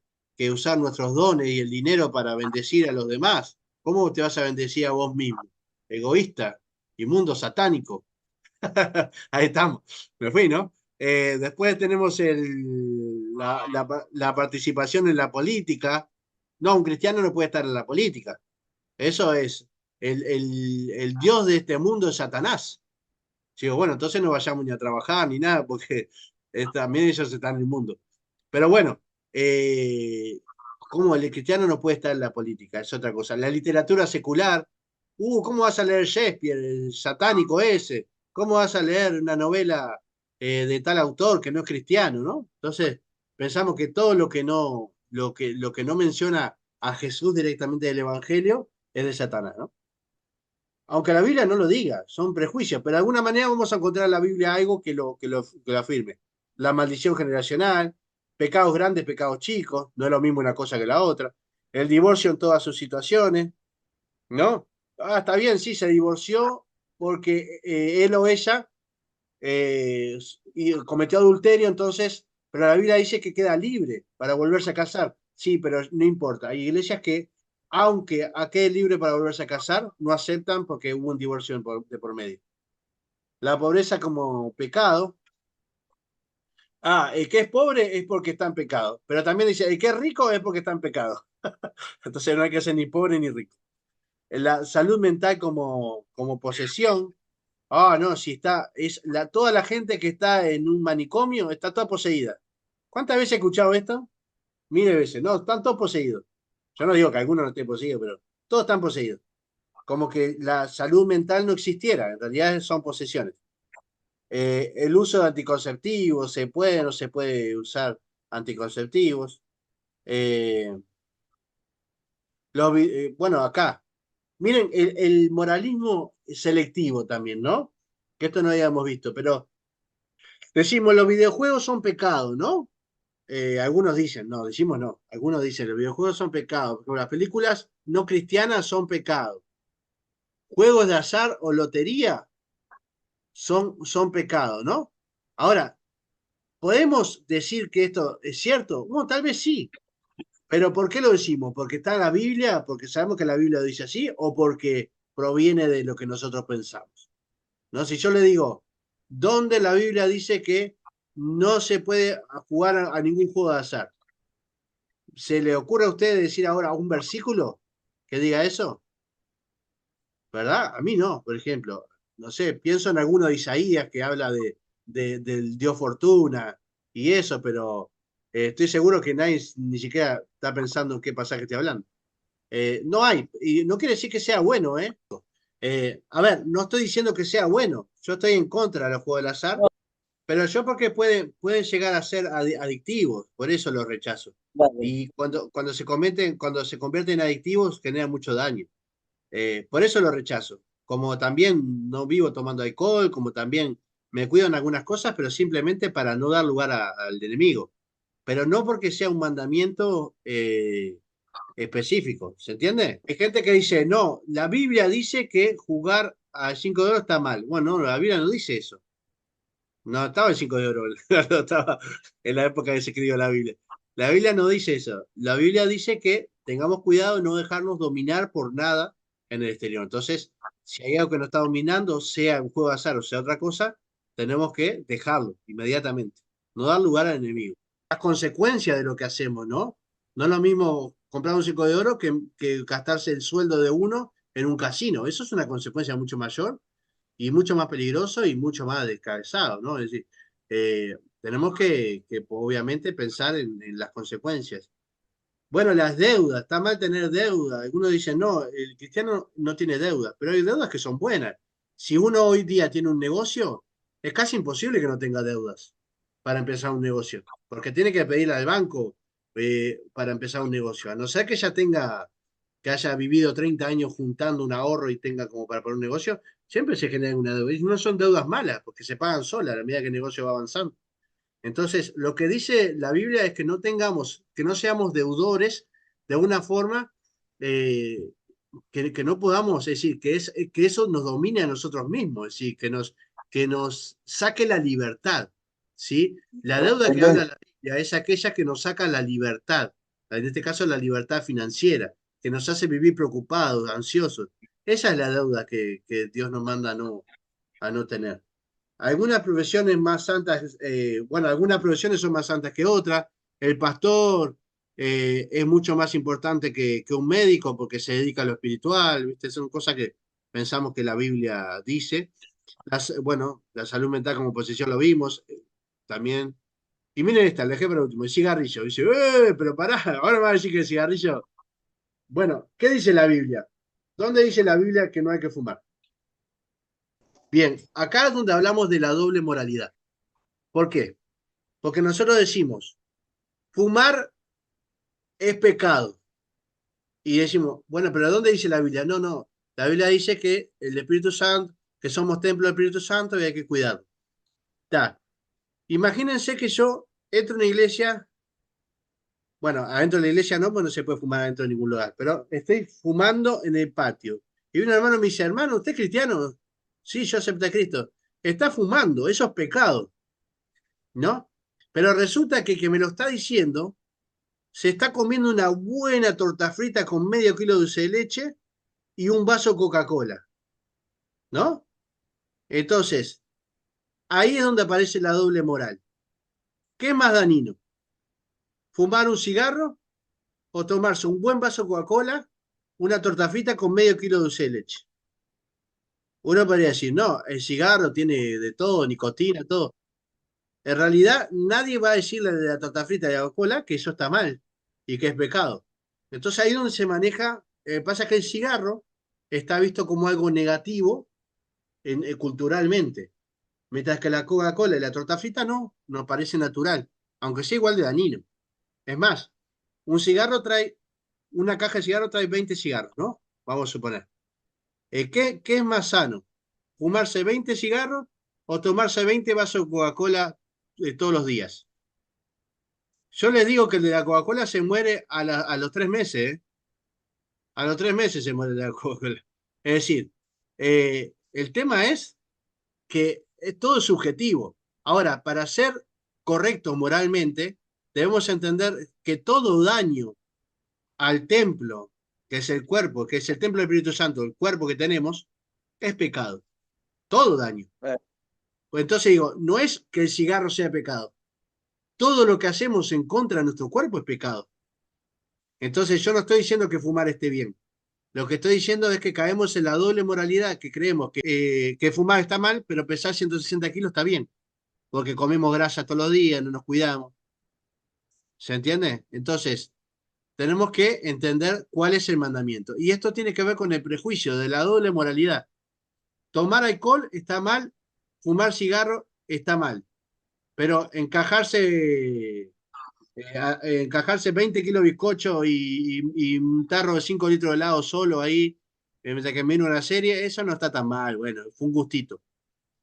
usar nuestros dones y el dinero para bendecir a los demás. ¿Cómo te vas a bendecir a vos mismo? Egoísta, inmundo, satánico. Ahí estamos. Me fui, ¿no? Después tenemos la participación en la política. No, un cristiano no puede estar en la política. Eso es, el Dios de este mundo es Satanás. Digo, bueno, entonces no vayamos ni a trabajar ni nada, porque también ellos están en el mundo. Pero bueno, ¿cómo el cristiano no puede estar en la política? Es otra cosa. La literatura secular, ¿cómo vas a leer Shakespeare, el satánico ese? ¿Cómo vas a leer una novela de tal autor que no es cristiano, ¿no? Entonces, pensamos que todo lo que no menciona a Jesús directamente del Evangelio es de Satanás, ¿no? Aunque la Biblia no lo diga, son prejuicios, pero de alguna manera vamos a encontrar en la Biblia algo que lo afirme. La maldición generacional, pecados grandes, pecados chicos, no es lo mismo una cosa que la otra. El divorcio en todas sus situaciones, ¿no? Ah, está bien, sí, se divorció porque él o ella y cometió adulterio, entonces, pero la Biblia dice que queda libre para volverse a casar. Sí, pero no importa. Hay iglesias que, aunque quede libre para volverse a casar, no aceptan porque hubo un divorcio de por medio. La pobreza como pecado. El que es pobre es porque está en pecado. Pero también dice, el que es rico es porque está en pecado. Entonces no hay que ser ni pobre ni rico. La salud mental como posesión. No, si toda la gente que está en un manicomio está toda poseída. ¿Cuántas veces he escuchado esto? Miles de veces. No, están todos poseídos. Yo no digo que alguno no esté poseído, pero todos están poseídos. Como que la salud mental no existiera, en realidad son posesiones. El uso de anticonceptivos, ¿se puede o no se puede usar anticonceptivos? Eh, bueno, acá. Miren, el moralismo selectivo también, ¿no? Que esto no habíamos visto, pero decimos, los videojuegos son pecados, ¿no? Algunos dicen, no, decimos no. Algunos dicen, los videojuegos son pecados, porque las películas no cristianas son pecados. Juegos de azar o lotería son pecados, ¿no? Ahora, ¿podemos decir que esto es cierto? Bueno, tal vez sí, pero ¿por qué lo decimos? ¿Porque está en la Biblia? ¿Porque sabemos que la Biblia lo dice así? ¿O porque proviene de lo que nosotros pensamos? ¿No? Si yo le digo, ¿dónde la Biblia dice que no se puede jugar a ningún juego de azar? ¿Se le ocurre a usted decir ahora un versículo que diga eso? ¿Verdad? A mí no, por ejemplo. No sé, pienso en alguno de Isaías que habla del Dios Fortuna y eso, pero estoy seguro que nadie ni siquiera está pensando en qué pasaje estoy hablando. No hay, y no quiere decir que sea bueno, ¿eh? A ver, no estoy diciendo que sea bueno, yo estoy en contra de los juegos del azar, pero yo porque pueden llegar a ser adictivos, por eso los rechazo. Vale. Y cuando se convierten en adictivos, generan mucho daño. Por eso lo rechazo. Como también no vivo tomando alcohol, como también me cuido en algunas cosas, pero simplemente para no dar lugar al enemigo. Pero no porque sea un mandamiento específico, ¿se entiende? Hay gente que dice, no, la Biblia dice que jugar a 5 de oro está mal. Bueno, no, la Biblia no dice eso. No estaba el 5 de oro, no estaba en la época que se escribió la Biblia. La Biblia no dice eso. La Biblia dice que tengamos cuidado de no dejarnos dominar por nada en el exterior. Entonces, si hay algo que nos está dominando, sea un juego de azar o sea otra cosa, tenemos que dejarlo inmediatamente. No dar lugar al enemigo. Las consecuencias de lo que hacemos, ¿no? No es lo mismo comprar un 5 de oro que gastarse el sueldo de uno en un casino. Eso es una consecuencia mucho mayor y mucho más peligroso y mucho más descabezado, ¿no? Es decir, tenemos que obviamente pensar en las consecuencias. Bueno, las deudas, está mal tener deuda. Algunos dicen, no, el cristiano no tiene deuda, pero hay deudas que son buenas. Si uno hoy día tiene un negocio, es casi imposible que no tenga deudas para empezar un negocio, porque tiene que pedirle al banco para empezar un negocio, a no ser que ya tenga, que haya vivido 30 años juntando un ahorro y tenga como para poner un negocio, siempre se genera una deuda. Y no son deudas malas, porque se pagan solas a la medida que el negocio va avanzando. Entonces, lo que dice la Biblia es que no seamos deudores de una forma eh, que no podamos, es decir, que eso nos domine a nosotros mismos, es decir, que nos saque la libertad, ¿sí? La deuda que habla Entonces, la Biblia es aquella que nos saca la libertad, en este caso la libertad financiera, que nos hace vivir preocupados, ansiosos. Esa es la deuda que Dios nos manda a no tener. Algunas profesiones más santas, bueno, algunas profesiones son más santas que otras. El pastor es mucho más importante que un médico porque se dedica a lo espiritual, ¿viste? Son cosas que pensamos que la Biblia dice. Bueno, la salud mental como posesión lo vimos también. Y miren esta, el ejemplo último, el cigarrillo. Dice, pero pará, ahora me va a decir que el cigarrillo. Bueno, ¿qué dice la Biblia? ¿Dónde dice la Biblia que no hay que fumar? Bien, acá es donde hablamos de la doble moralidad. ¿Por qué? Porque nosotros decimos, fumar es pecado. Y decimos, bueno, pero ¿dónde dice la Biblia? No, no. La Biblia dice que el Espíritu Santo, que somos templo del Espíritu Santo y hay que cuidarlo. Está. Imagínense que yo entro en una iglesia, bueno, adentro de la iglesia no, pues no se puede fumar adentro de ningún lugar, pero estoy fumando en el patio. Y un hermano me dice, hermano, ¿usted es cristiano? Sí, yo acepto a Cristo. Está fumando, eso es pecado, ¿no? Pero resulta que me lo está diciendo se está comiendo una buena torta frita con medio kilo de dulce de leche y un vaso Coca-Cola, ¿no? Entonces, ahí es donde aparece la doble moral. ¿Qué es más dañino? ¿Fumar un cigarro o tomarse un buen vaso Coca-Cola, una torta frita con medio kilo de dulce de leche? Uno podría decir, no, el cigarro tiene de todo, nicotina, todo. En realidad, nadie va a decirle de la torta frita de Coca-Cola que eso está mal y que es pecado. Entonces ahí es donde se maneja, pasa que el cigarro está visto como algo negativo culturalmente, mientras que la Coca-Cola y la torta frita no, nos parece natural, aunque sea igual de dañino. Es más, un cigarro trae, una caja de cigarro trae 20 cigarros, ¿no? Vamos a suponer. ¿Qué es más sano? ¿Fumarse 20 cigarros o tomarse 20 vasos de Coca-Cola todos los días? Yo les digo que el de la Coca-Cola se muere a los 3 meses, ¿eh? A los 3 meses se muere de la Coca-Cola. Es decir, el tema es que todo es subjetivo. Ahora, para ser correctos moralmente, debemos entender que todo daño al templo, que es el cuerpo, que es el templo del Espíritu Santo, el cuerpo que tenemos, es pecado. Todo daño. eh, Pues entonces digo, no es que el cigarro sea pecado. Todo lo que hacemos en contra de nuestro cuerpo es pecado. Entonces yo no estoy diciendo que fumar esté bien. Lo que estoy diciendo es que caemos en la doble moralidad, que creemos que fumar está mal, pero pesar 160 kilos está bien, porque comemos grasa todos los días, no nos cuidamos. ¿Se entiende? Entonces, tenemos que entender cuál es el mandamiento. Y esto tiene que ver con el prejuicio de la doble moralidad. Tomar alcohol está mal, fumar cigarro está mal, pero encajarse 20 kilos de bizcocho y un tarro de 5 litros de helado solo ahí, mientras que mira una serie, eso no está tan mal, bueno, fue un gustito.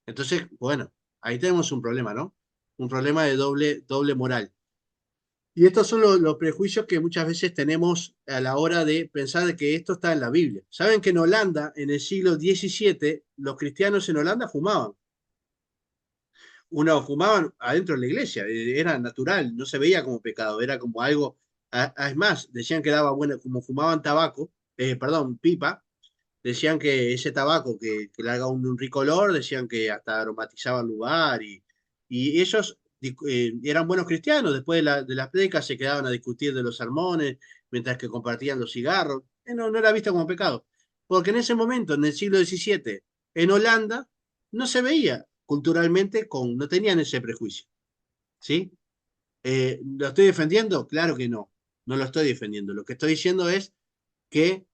Entonces, bueno, ahí tenemos un problema, ¿no? Un problema de doble moral. Y estos son los prejuicios que muchas veces tenemos a la hora de pensar de que esto está en la Biblia. Saben que en Holanda, en el siglo XVII, los cristianos en Holanda fumaban. Uno fumaban adentro de la iglesia, era natural, no se veía como pecado, era como algo, es más, decían que daba bueno, como fumaban tabaco, perdón, pipa, decían que ese tabaco que le haga un rico olor, decían que hasta aromatizaba el lugar y ellos eran buenos cristianos, después de las prédicas se quedaban a discutir de los sermones, mientras que compartían los cigarros, no, no era visto como pecado, porque en ese momento, en el siglo XVII, en Holanda, no se veía culturalmente, no tenían ese prejuicio, ¿sí? ¿Lo estoy defendiendo? Claro que no, no lo estoy defendiendo. Lo que estoy diciendo es que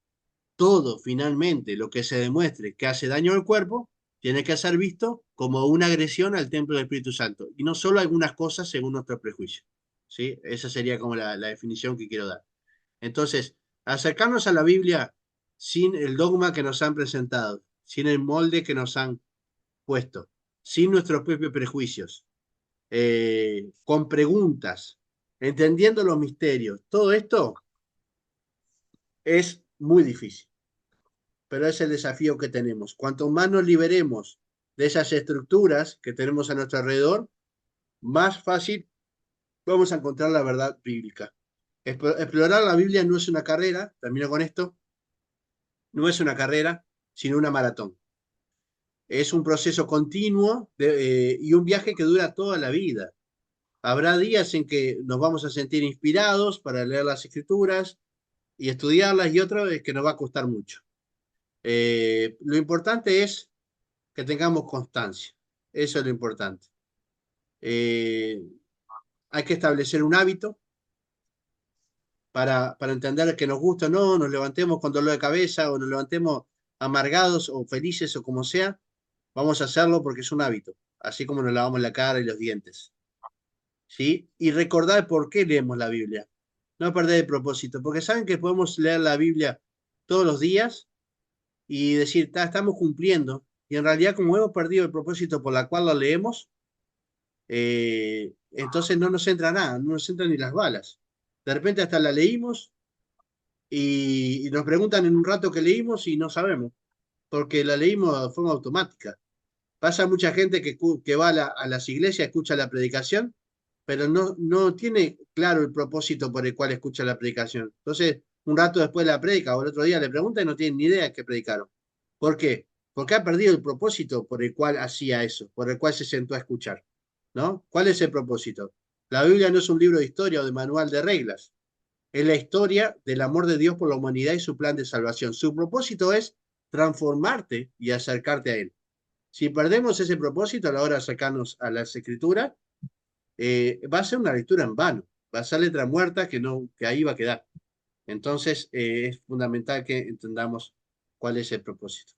todo finalmente lo que se demuestre que hace daño al cuerpo tiene que ser visto como una agresión al templo del Espíritu Santo y no solo algunas cosas según nuestro prejuicio. ¿Sí? Esa sería como la definición que quiero dar. Entonces, acercarnos a la Biblia sin el dogma que nos han presentado, sin el molde que nos han puesto, sin nuestros propios prejuicios, con preguntas, entendiendo los misterios, todo esto es muy difícil. pero es el desafío que tenemos. Cuanto más nos liberemos de esas estructuras que tenemos a nuestro alrededor, más fácil vamos a encontrar la verdad bíblica. Explorar la Biblia no es una carrera, termino con esto, no es una carrera, sino una maratón. Es un proceso continuo y un viaje que dura toda la vida. Habrá días en que nos vamos a sentir inspirados para leer las escrituras y estudiarlas y otros es que nos va a costar mucho. Lo importante es que tengamos constancia. Eso es lo importante. Hay que establecer un hábito para entender que nos gusta o no, nos levantemos con dolor de cabeza o nos levantemos amargados o felices o como sea, vamos a hacerlo porque es un hábito, así como nos lavamos la cara y los dientes. ¿Sí? Y recordar por qué leemos la Biblia. No perder el propósito, porque saben que podemos leer la Biblia todos los días y decir, estamos cumpliendo, y en realidad como hemos perdido el propósito por la cual la leemos, entonces no nos entra nada, no nos entran ni las balas. De repente hasta la leímos y nos preguntan en un rato que leímos y no sabemos, porque la leímos de forma automática. Pasa mucha gente que va a las iglesias, escucha la predicación, pero no tiene claro el propósito por el cual escucha la predicación. Entonces, un rato después de la predica o el otro día le pregunta y no tienen ni idea de qué predicaron. ¿Por qué? Porque ha perdido el propósito por el cual hacía eso, por el cual se sentó a escuchar. ¿No? ¿Cuál es el propósito? La Biblia no es un libro de historia o de manual de reglas. Es la historia del amor de Dios por la humanidad y su plan de salvación. Su propósito es transformarte y acercarte a Él. Si perdemos ese propósito a la hora de acercarnos a las escrituras, va a ser una lectura en vano, va a ser letra muerta que ahí va a quedar. Entonces es fundamental que entendamos cuál es el propósito.